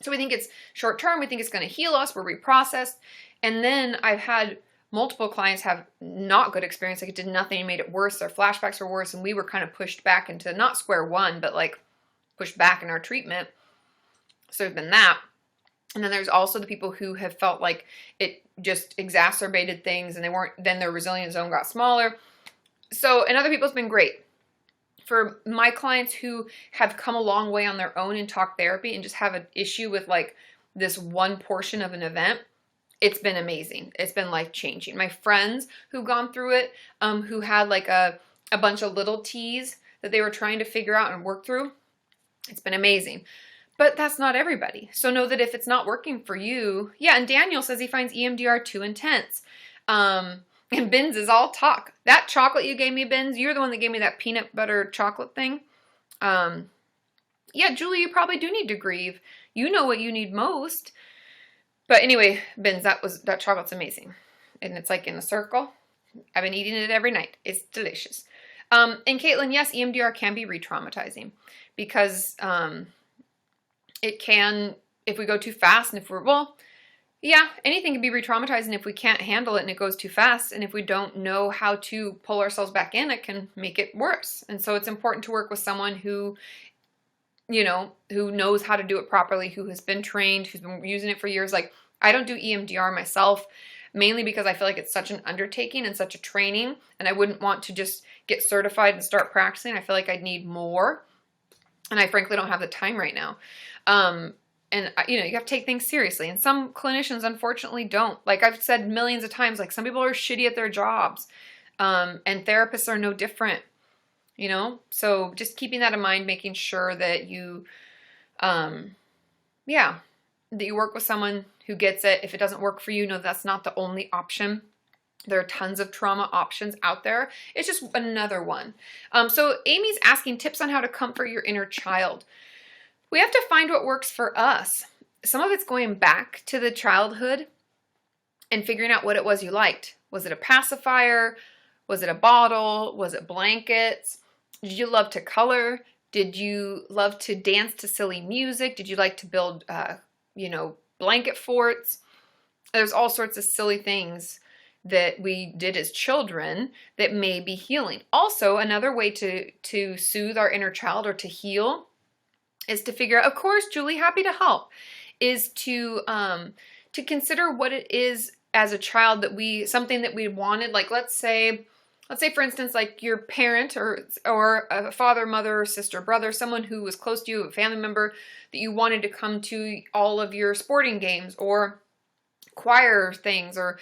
So we think it's short term. We think it's going to heal us. We're reprocessed. And then I've had multiple clients have not good experience. Like, it did nothing, it made it worse. Their flashbacks were worse. And we were kind of pushed back into not square one, but like pushed back in our treatment. So there's been that. And then there's also the people who have felt like it just exacerbated things and then their resilient zone got smaller. So, and other people, it's been great. For my clients who have come a long way on their own in talk therapy and just have an issue with like this one portion of an event, it's been amazing. It's been life-changing. My friends who've gone through it, who had like a bunch of little T's that they were trying to figure out and work through, it's been amazing. But that's not everybody. So know that if it's not working for you, yeah, and Daniel says he finds EMDR too intense. And Bins is all talk. That chocolate you gave me, Bins, you're the one that gave me that peanut butter chocolate thing. Yeah, Julie, you probably do need to grieve. You know what you need most. But anyway, Bins, that chocolate's amazing. And it's like in a circle. I've been eating it every night. It's delicious. And Caitlin, yes, EMDR can be re-traumatizing because it can, if we go too fast and if we're, well, yeah, anything can be re-traumatizing if we can't handle it and it goes too fast. And if we don't know how to pull ourselves back in, it can make it worse. And so it's important to work with someone who, you know, who knows how to do it properly, who has been trained, who's been using it for years. Like, I don't do EMDR myself, mainly because I feel like it's such an undertaking and such a training. And I wouldn't want to just get certified and start practicing. I feel like I'd need more. And I frankly don't have the time right now. And you know, you have to take things seriously. And some clinicians, unfortunately, don't. Like I've said millions of times, like some people are shitty at their jobs. And therapists are no different, you know? So just keeping that in mind, making sure that you, yeah, that you work with someone who gets it. If it doesn't work for you, no, that's not the only option. There are tons of trauma options out there. It's just another one. So Amy's asking tips on how to comfort your inner child. We have to find what works for us. Some of it's going back to the childhood and figuring out what it was you liked. Was it a pacifier? Was it a bottle? Was it blankets? Did you love to color? Did you love to dance to silly music? Did you like to build, you know, blanket forts? There's all sorts of silly things that we did as children that may be healing. Also, another way to soothe our inner child or to heal is to figure out, of course, Julie, happy to help, is to consider what it is as a child that something that we wanted. Like let's say for instance, like your parent or a father, mother, sister, brother, someone who was close to you, a family member that you wanted to come to all of your sporting games or choir things or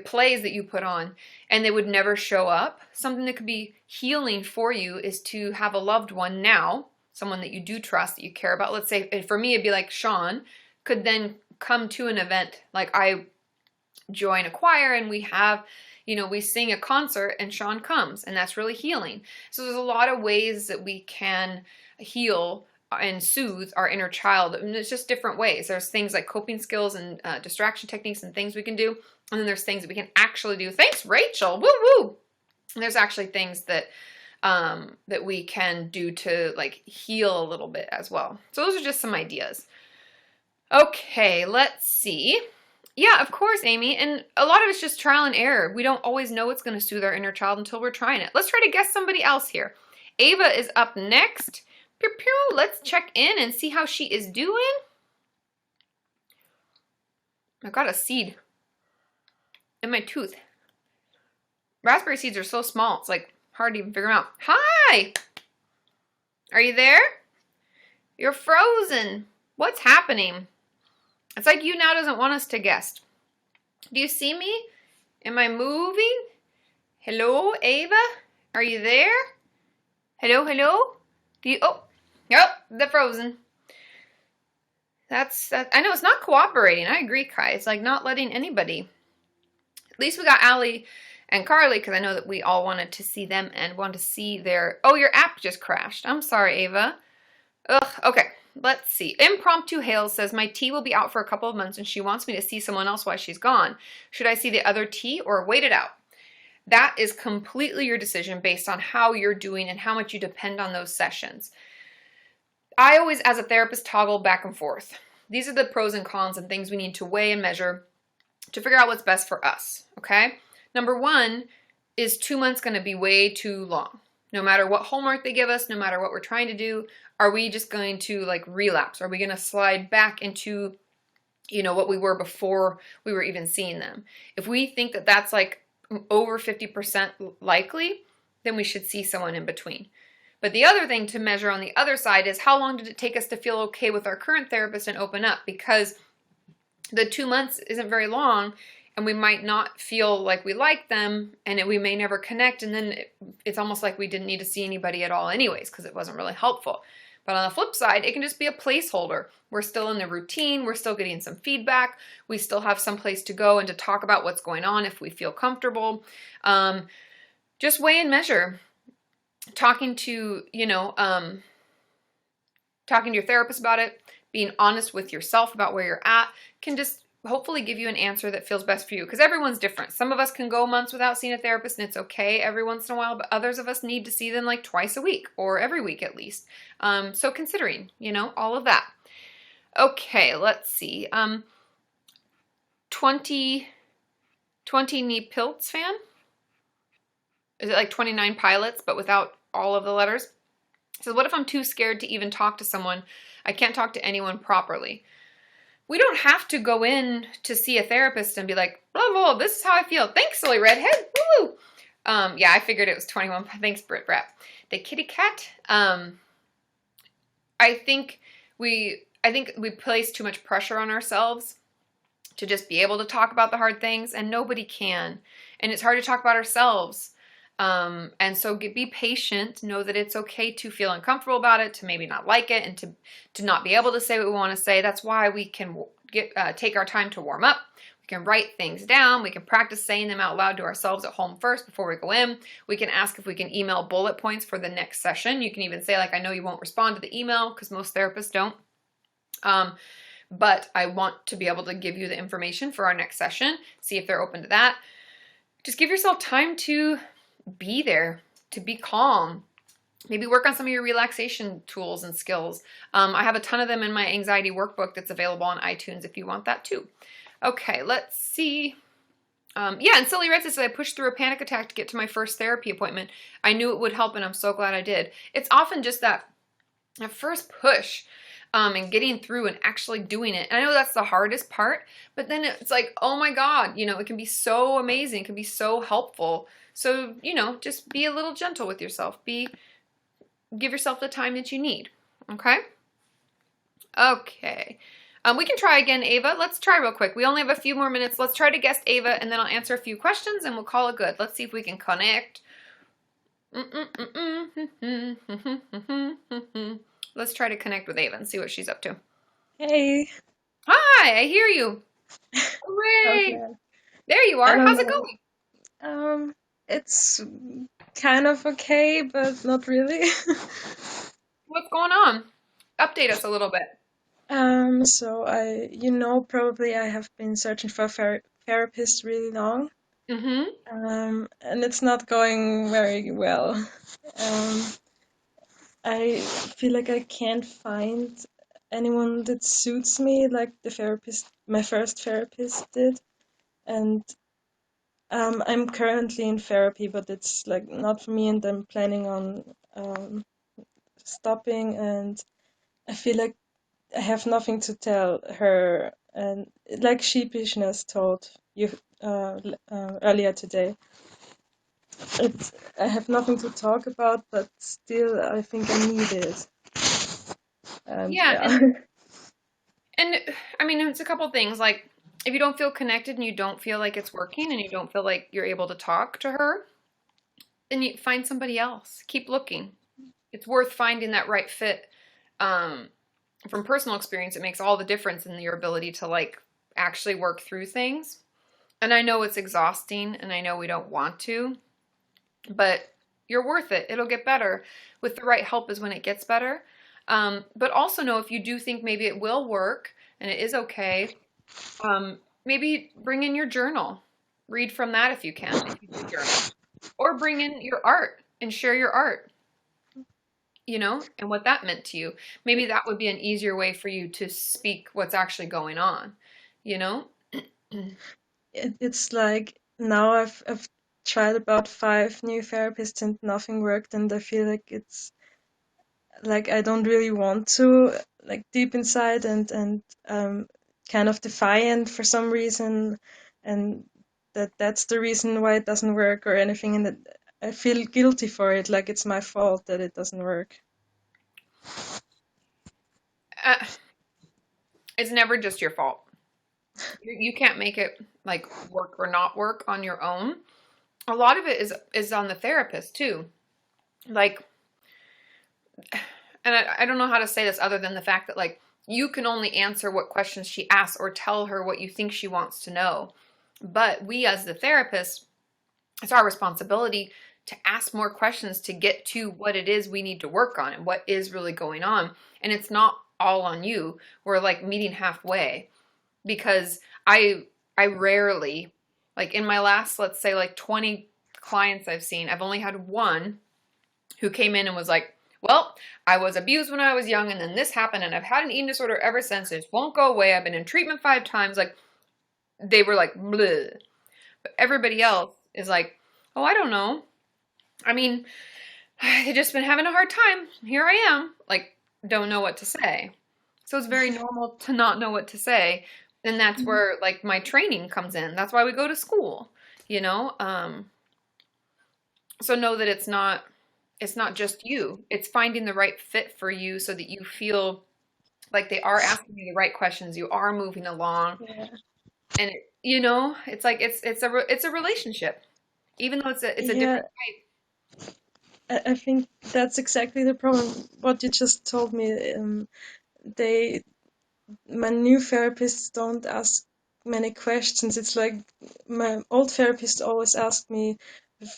plays that you put on, and they would never show up. Something that could be healing for you is to have a loved one now, someone that you do trust, that you care about. Let's say, for me, it'd be like Sean could then come to an event. Like I join a choir and we have, you know, we sing a concert and Sean comes, and that's really healing. So there's a lot of ways that we can heal and soothe our inner child. And it's just different ways. There's things like coping skills and distraction techniques and things we can do. And then there's things that we can actually do. Thanks, Rachel. Woo woo. And there's actually things that that we can do to like heal a little bit as well. So those are just some ideas. Okay, let's see. Yeah, of course, Amy. And a lot of it's just trial and error. We don't always know what's going to soothe our inner child until we're trying it. Let's try to guess somebody else here. Ava is up next. Pew, pew. Let's check in and see how she is doing. I got a seed in my tooth. Raspberry seeds are so small, it's like hard to even figure them out. Hi! Are you there? You're frozen. What's happening? It's like YouNow doesn't want us to guess. Do you see me? Am I moving? Hello, Ava? Are you there? Hello, hello? Do you? Oh, nope, they're frozen. That's I know it's not cooperating. I agree, Kai. It's like not letting anybody. At least we got Allie and Carly, because I know that we all wanted to see them and want to see their... Oh, your app just crashed. I'm sorry, Ava. Ugh, okay. Let's see. Impromptu Hales says, my T will be out for a couple of months and she wants me to see someone else while she's gone. Should I see the other T or wait it out? That is completely your decision based on how you're doing and how much you depend on those sessions. I always, as a therapist, toggle back and forth. These are the pros and cons and things we need to weigh and measure to figure out what's best for us, okay? Number one, is 2 months going to be way too long? No matter what homework they give us, no matter what we're trying to do, are we just going to like relapse? Are we going to slide back into, you know, what we were before we were even seeing them? If we think that that's like over 50% likely, then we should see someone in between. But the other thing to measure on the other side is how long did it take us to feel okay with our current therapist and open up? Because the 2 months isn't very long, and we might not feel like we like them, and we may never connect, and then it's almost like we didn't need to see anybody at all anyways because it wasn't really helpful. But on the flip side, it can just be a placeholder. We're still in the routine. We're still getting some feedback. We still have some place to go and to talk about what's going on if we feel comfortable. Just weigh and measure. Talking to your therapist about it, being honest with yourself about where you're at can just hopefully give you an answer that feels best for you, because everyone's different. Some of us can go months without seeing a therapist and it's okay every once in a while, but others of us need to see them like twice a week or every week at least. So considering, all of that. Okay, let's see. 20 knee pilts fan? Is it like 29 pilots, but without all of the letters? So what if I'm too scared to even talk to someone? I can't talk to anyone properly. We don't have to go in to see a therapist and be like, blah, blah, blah, this is how I feel. Thanks, silly redhead. Woo! Yeah, I figured it was 21. Thanks, Brit Brat. The kitty cat. I think we place too much pressure on ourselves to just be able to talk about the hard things, and nobody can. And it's hard to talk about ourselves. And so be patient. Know that it's okay to feel uncomfortable about it, to maybe not like it, and to not be able to say what we want to say. That's why we can take our time to warm up. We can write things down. We can practice saying them out loud to ourselves at home first before we go in. We can ask if we can email bullet points for the next session. You can even say, like, I know you won't respond to the email, because most therapists don't. But I want to be able to give you the information for our next session. See if they're open to that. Just give yourself time to be there, to be calm. Maybe work on some of your relaxation tools and skills. I have a ton of them in my anxiety workbook that's available on iTunes if you want that too. Okay, let's see. Yeah, and Silly Red says, I pushed through a panic attack to get to my first therapy appointment. I knew it would help, and I'm so glad I did. It's often just that first push, and getting through and actually doing it. And I know that's the hardest part, but then it's like, oh my God, it can be so amazing. It can be so helpful. So, just be a little gentle with yourself. Give yourself the time that you need. Okay? Okay. We can try again, Ava. Let's try real quick. We only have a few more minutes. Let's try to guess Ava, and then I'll answer a few questions, and we'll call it good. Let's see if we can connect. Let's try to connect with Ava and see what she's up to. Hey. Hi, I hear you. Hooray! Okay. There you are. How's it going? It's kind of okay, but not really. What's going on? Update us a little bit. So probably I have been searching for a therapist really long. Mm-hmm. And it's not going very well. I feel like I can't find anyone that suits me like my first therapist did. And I'm currently in therapy, but it's like not for me, and I'm planning on stopping, and I feel like I have nothing to tell her, and like sheepishness told you earlier today. I have nothing to talk about, but still I think I need it. Yeah. And I mean, it's a couple things. Like, if you don't feel connected and you don't feel like it's working and you don't feel like you're able to talk to her, then you find somebody else. Keep looking. It's worth finding that right fit. From personal experience, it makes all the difference in your ability to like actually work through things. And I know it's exhausting, and I know we don't want to, but you're worth it. It'll get better. With the right help is when it gets better. But also know if you do think maybe it will work and it is okay, maybe bring in your journal. Read from that if you can, if you do journal. Or bring in your art and share your art, and what that meant to you. Maybe that would be an easier way for you to speak what's actually going on, It's like now I've tried about 5 new therapists and nothing worked, and I feel like it's like I don't really want to, like deep inside, and kind of defiant for some reason, and that's the reason why it doesn't work or anything, and that I feel guilty for it, like it's my fault that it doesn't work. It's never just your fault. You can't make it like work or not work on your own. A lot of it is on the therapist too. Like, and I don't know how to say this other than the fact that like you can only answer what questions she asks or tell her what you think she wants to know. But we as the therapist, it's our responsibility to ask more questions to get to what it is we need to work on and what is really going on. And it's not all on you. We're like meeting halfway, because I rarely, like in my last, let's say like 20 clients I've seen, I've only had one who came in and was like, well, I was abused when I was young, and then this happened, and I've had an eating disorder ever since. It won't go away. I've been in treatment 5 times. Like, they were like, bleh. But everybody else is like, oh, I don't know. I mean, they've just been having a hard time. Here I am. Like, don't know what to say. So it's very normal to not know what to say. And that's where, like, my training comes in. That's why we go to school, So know that it's not it's not just you. It's finding the right fit for you so that you feel like they are asking you the right questions. You are moving along, Yeah. and you know, it's like it's a relationship, even though it's a Yeah, different type. I think that's exactly the problem. What you just told me, they my new therapists don't ask many questions. It's like my old therapist always asked me,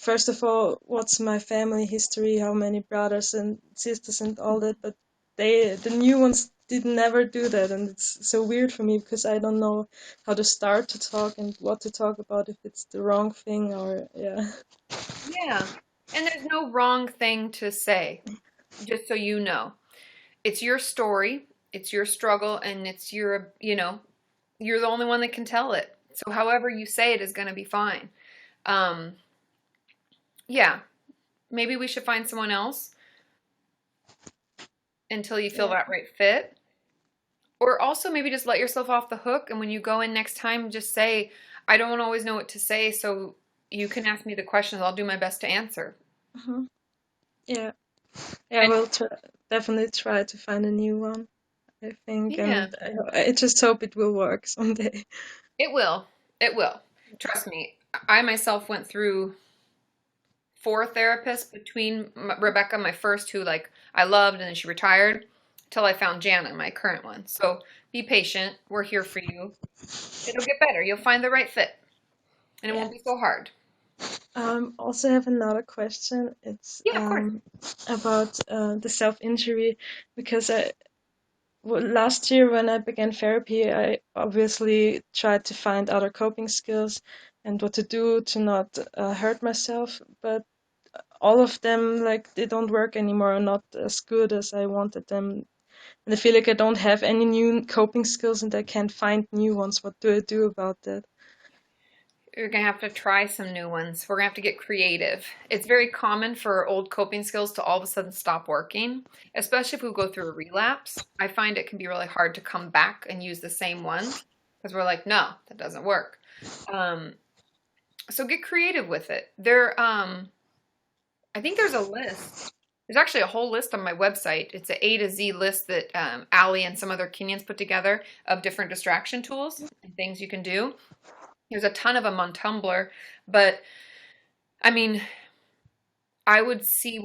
first of all, what's my family history, how many brothers and sisters and all that. But the new ones did never do that, and it's so weird for me because I don't know how to start to talk and what to talk about if it's the wrong thing or yeah. Yeah, and there's no wrong thing to say. Just so you know, it's your story, it's your struggle, and it's your, you know, you're the only one that can tell it. So however you say it is going to be fine. Um, yeah, maybe we should find someone else until you feel Yeah. that right fit. Or also maybe just let yourself off the hook, and when you go in next time, just say, I don't always know what to say, so you can ask me the questions. I'll do my best to answer. Mhm. Yeah. Yeah, I will definitely try to find a new one, I think, Yeah, and I just hope it will work someday. it will. It will. Trust me. I myself went through 4 therapists between Rebecca, my first, who like I loved, and then she retired, till I found Jana, my current one. So be patient. We're here for you. It'll get better. You'll find the right fit, and it Yeah. won't be so hard. Also have another question. It's Yeah, of course. about the self-injury because last year when I began therapy, I obviously tried to find other coping skills and what to do to not hurt myself, but all of them, like, they don't work anymore, not as good as I wanted them. And I feel like I don't have any new coping skills and I can't find new ones. What do I do about that? You're gonna have to try some new ones. We're gonna have to get creative. It's very common for old coping skills to all of a sudden stop working, especially if we go through a relapse. I find it can be really hard to come back and use the same ones because we're like, no, that doesn't work. Um, so get creative with it. I think there's a list. There's actually a whole list on my website. It's an A to Z list that Allie and some other Kenyans put together of different distraction tools and things you can do. There's a ton of them on Tumblr, but I mean, I would see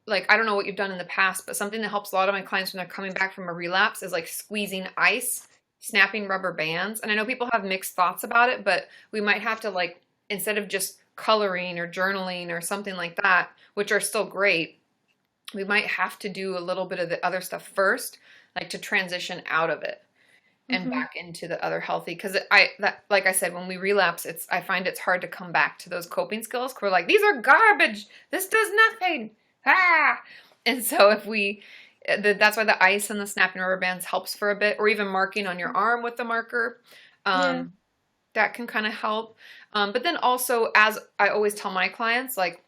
like, I don't know what you've done in the past, but something that helps a lot of my clients when they're coming back from a relapse is like squeezing ice, snapping rubber bands. And I know people have mixed thoughts about it, but we might have to, like, instead of just coloring or journaling or something like that, which are still great, we might have to do a little bit of the other stuff first, like to transition out of it and Mm-hmm. back into the other healthy. Because like I said, when we relapse, I find it's hard to come back to those coping skills. We're like, these are garbage. This does nothing. Ah. And so that's why the ice and the snapping rubber bands helps for a bit, or even marking on your arm with the marker. Yeah. That can kind of help. But then also, as I always tell my clients, like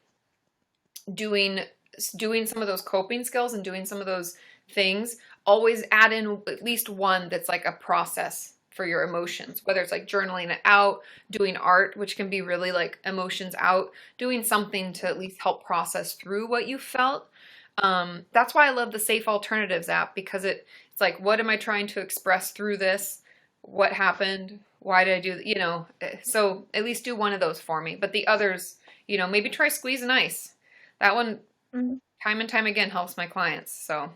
doing some of those coping skills and doing some of those things, always add in at least one that's like a process for your emotions, whether it's like journaling it out, doing art, which can be really like emotions out, doing something to at least help process through what you felt. That's why I love the Safe Alternatives app, because it's like, what am I trying to express through this? What happened? Why did I do that? You know, so at least do one of those for me. But the others, you know, maybe try squeezing ice. That one, Mhm. time and time again, helps my clients. So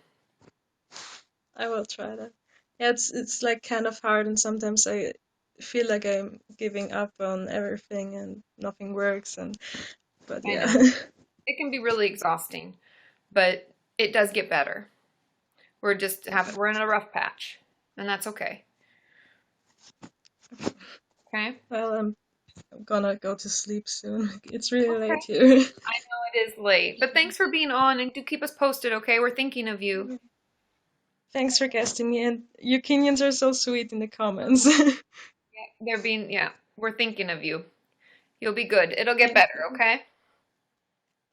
I will try that. Yeah, it's like kind of hard, and sometimes I feel like I'm giving up on everything and nothing works. But I yeah, know it can be really exhausting, but it does get better. We're in a rough patch, and that's okay. Okay. well, I'm gonna go to sleep soon. It's really Okay. late here. I know it is late, but thanks for being on, and do keep us posted, okay? We're thinking of you. Thanks for guesting me, and you Kenyans are so sweet in the comments. Yeah, we're thinking of you. You'll be good. It'll get Thank better, you. okay?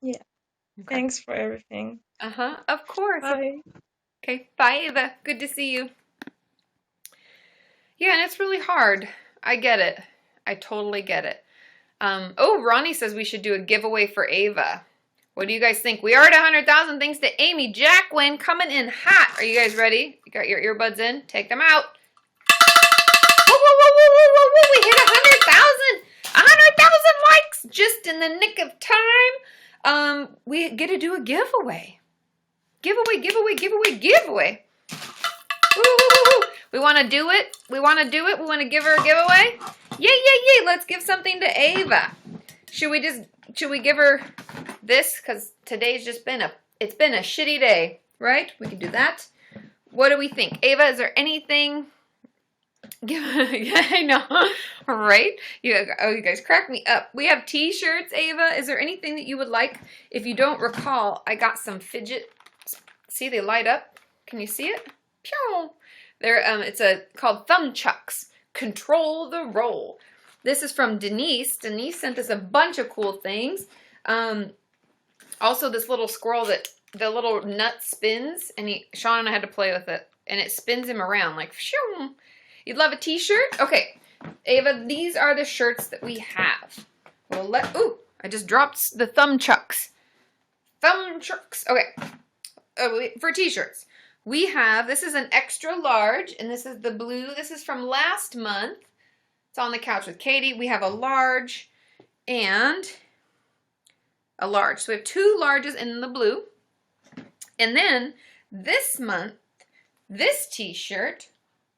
Yeah, Okay. thanks for everything. Uh-huh. Of course. Bye. Okay. Bye, Ava. Good to see you. Yeah, and it's really hard. I get it. I totally get it. Oh, Ronnie says we should do a giveaway for Ava. What do you guys think? We are at 100,000 thanks to Amy Jacqueline coming in hot. Are you guys ready? You got your earbuds in? Take them out. Whoa, whoa, whoa, whoa, whoa, whoa, whoa. We hit 100,000. 100,000 likes just in the nick of time. We get to do a giveaway. Giveaway. Woo, woo, woo, woo. We want to do it. We want to give her a giveaway. Yay. Let's give something to Ava. Should we give her this? Because today's just been it's been a shitty day, right? We can do that. What do we think? Ava, is there anything? Yeah, I know. Right? You guys crack me up. We have t-shirts, Ava. Is there anything that you would like? If you don't recall, I got some fidget. See, they light up. Can you see it? Pew! It's called Thumb Chucks. Control the roll. This is from Denise. Denise sent us a bunch of cool things. Also, this little squirrel that the little nut spins, and Sean and I had to play with it, and it spins him around like phew. You'd love a t-shirt? Okay, Ava, these are the shirts that we have. Ooh, I just dropped the thumb chucks. Thumb chucks. Okay, for t-shirts. We have, this is an extra large, and this is the blue. This is from last month. It's on the couch with Katie. We have a large and a large. So we have two larges in the blue. And then this month, this t-shirt,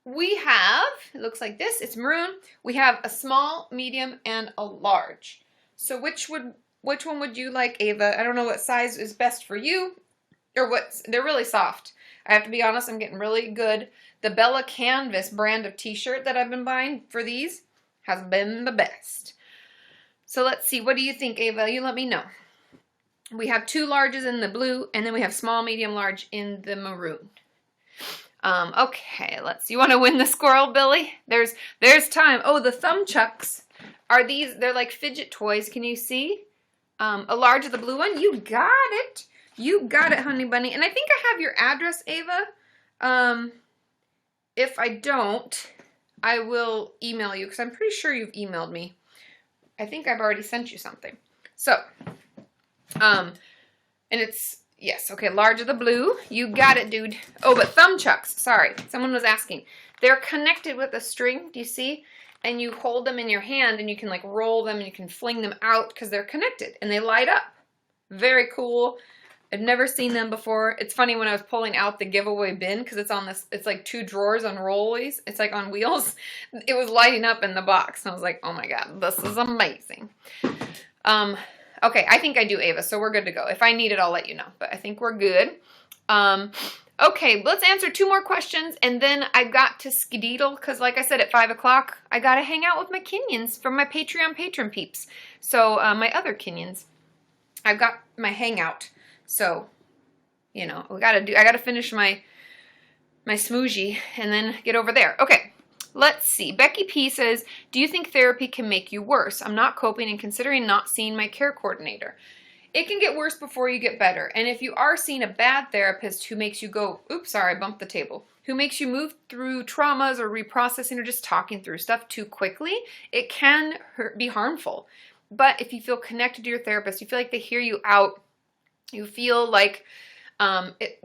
we have, it looks like this, it's maroon. We have a small, medium, and a large. So which one would you like, Ava? I don't know what size is best for you, or they're really soft. I have to be honest, I'm getting really good. The Bella Canvas brand of t-shirt that I've been buying for these has been the best. So let's see, what do you think, Ava? You let me know. We have two larges in the blue, and then we have small, medium, large in the maroon. Okay, let's see. You want to win the squirrel, Billy? There's time. Oh, the thumb chucks are these. They're like fidget toys. Can you see? A large of the blue one. You got it. You got it, honey bunny. And I think I have your address, Ava. If I don't, I will email you because I'm pretty sure you've emailed me. I think I've already sent you something. So, and it's, yes, okay, large of the blue. You got it, dude. Oh, but thumb chucks, sorry. Someone was asking. They're connected with a string, do you see? And you hold them in your hand and you can like roll them and you can fling them out because they're connected and they light up. Very cool. I've never seen them before. It's funny when I was pulling out the giveaway bin because it's on this, it's like two drawers on rollies. It's like on wheels. It was lighting up in the box. And I was like, oh my God, this is amazing. Okay, I think I do, Ava, so we're good to go. If I need it, I'll let you know, but I think we're good. Okay, let's answer two more questions, and then I got to skedaddle, because like I said, at 5 o'clock, I got to hang out with my Kenyans from my Patreon patron peeps. So, my other Kenyans, I've got my hangout. So, you know, I got to finish my smoogie and then get over there. Okay. Let's see. Becky P says, do you think therapy can make you worse? I'm not coping and considering not seeing my care coordinator. It can get worse before you get better. And if you are seeing a bad therapist who makes you go, oops, sorry, I bumped the table, who makes you move through traumas or reprocessing or just talking through stuff too quickly, it can be harmful. But if you feel connected to your therapist, you feel like they hear you out, you feel like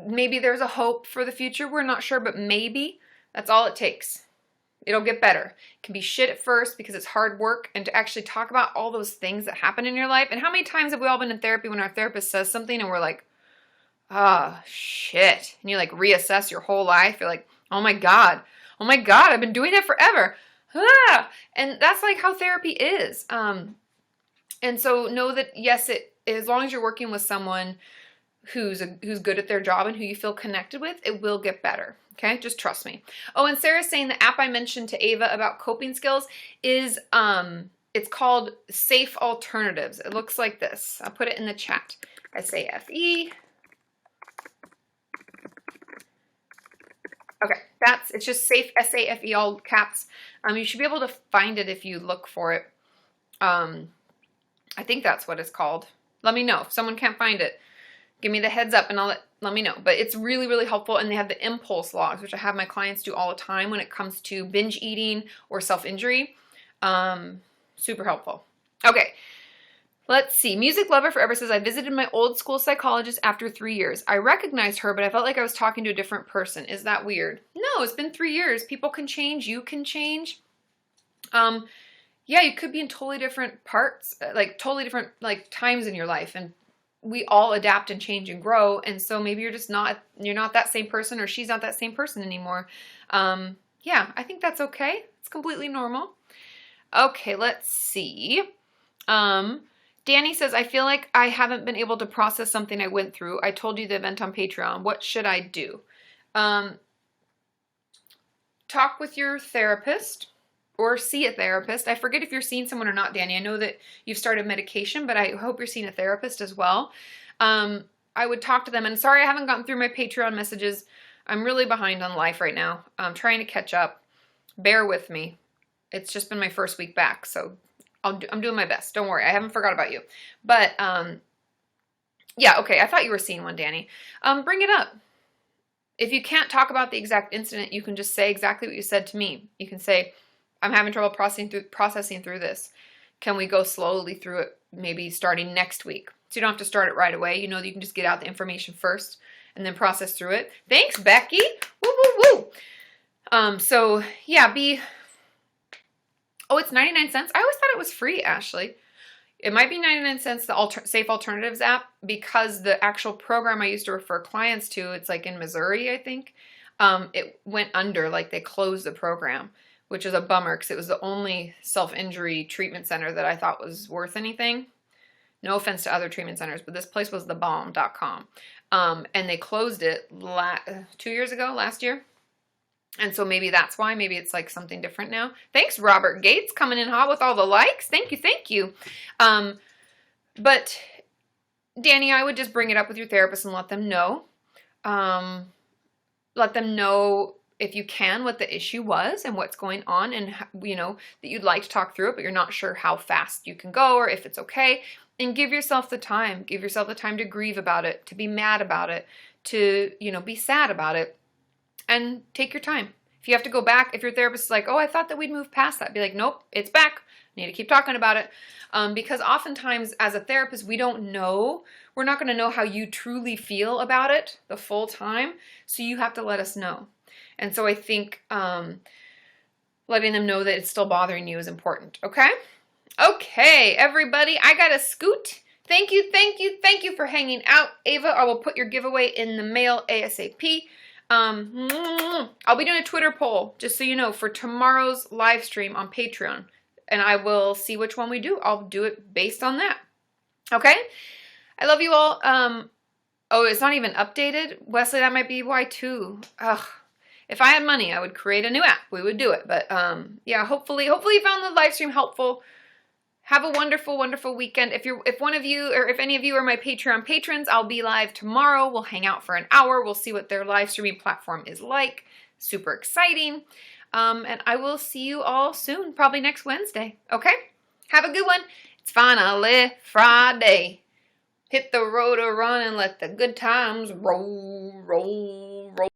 maybe there's a hope for the future. We're not sure, but maybe that's all it takes. It'll get better. It can be shit at first because it's hard work, and to actually talk about all those things that happen in your life. And how many times have we all been in therapy when our therapist says something and we're like, oh, shit. And you like reassess your whole life. You're like, oh my God, I've been doing that forever. Ah! And that's like how therapy is. And so know that, yes, as long as you're working with someone who's good at their job and who you feel connected with, it will get better. Okay, just trust me. Oh, and Sarah's saying the app I mentioned to Ava about coping skills is, it's called Safe Alternatives. It looks like this. I'll put it in the chat. SAFE. Okay, it's just Safe, SAFE, all caps. You should be able to find it if you look for it. I think that's what it's called. Let me know if someone can't find it. Give me the heads up and let me know. But it's really, really helpful. And they have the impulse logs, which I have my clients do all the time when it comes to binge eating or self-injury. Super helpful. Okay. Let's see. Music Lover Forever says, I visited my old school psychologist after 3 years. I recognized her, but I felt like I was talking to a different person. Is that weird? No, it's been 3 years. People can change. You can change. Yeah, you could be in totally different parts, like totally different like times in your life. And we all adapt and change and grow. And so maybe you're not that same person, or she's not that same person anymore. Yeah, I think that's okay. It's completely normal. Okay, let's see. Danny says, I feel like I haven't been able to process something I went through. I told you the event on Patreon. What should I do? Talk with your therapist or see a therapist. I forget if you're seeing someone or not, Danny. I know that you've started medication, but I hope you're seeing a therapist as well. I would talk to them. And sorry, I haven't gotten through my Patreon messages. I'm really behind on life right now. I'm trying to catch up. Bear with me. It's just been my first week back, so I'm doing my best. Don't worry. I haven't forgot about you. But, yeah, okay. I thought you were seeing one, Danny. Bring it up. If you can't talk about the exact incident, you can just say exactly what you said to me. You can say, I'm having trouble processing through this. Can we go slowly through it, maybe starting next week? So you don't have to start it right away. You know that you can just get out the information first and then process through it. Thanks, Becky. Woo, woo, woo. So, yeah, Oh, it's 99 cents? I always thought it was free, Ashley. It might be 99 cents, the Safe Alternatives app, because the actual program I used to refer clients to, it's like in Missouri, I think, it went under, like they closed the program, which is a bummer because it was the only self-injury treatment center that I thought was worth anything. No offense to other treatment centers, but this place was thebomb.com. And they closed it 2 years ago, last year. And so maybe that's why. Maybe it's like something different now. Thanks, Robert Gates, coming in hot with all the likes. Thank you, thank you. But Danny, I would just bring it up with your therapist and let them know. Let them know, if you can, what the issue was and what's going on, and you know that you'd like to talk through it, but you're not sure how fast you can go or if it's okay. And give yourself the time. Give yourself the time to grieve about it, to be mad about it, to be sad about it. And take your time. If you have to go back, if your therapist is like, oh, I thought that we'd move past that, be like, nope, it's back. I need to keep talking about it. Because oftentimes as a therapist, we don't know. We're not going to know how you truly feel about it the full time. So you have to let us know. And so I think letting them know that it's still bothering you is important. Okay? Okay, everybody, I got to scoot. Thank you, thank you, thank you for hanging out. Ava, I will put your giveaway in the mail ASAP. I'll be doing a Twitter poll, just so you know, for tomorrow's live stream on Patreon. And I will see which one we do. I'll do it based on that. Okay? I love you all. Oh, it's not even updated? Wesley, that might be why too. Ugh. If I had money, I would create a new app. We would do it. But yeah, hopefully you found the live stream helpful. Have a wonderful, wonderful weekend. If one of you, or if any of you are my Patreon patrons, I'll be live tomorrow. We'll hang out for an hour. We'll see what their live streaming platform is like. Super exciting. And I will see you all soon, probably next Wednesday. Okay? Have a good one. It's finally Friday. Hit the road or run and let the good times roll, roll, roll.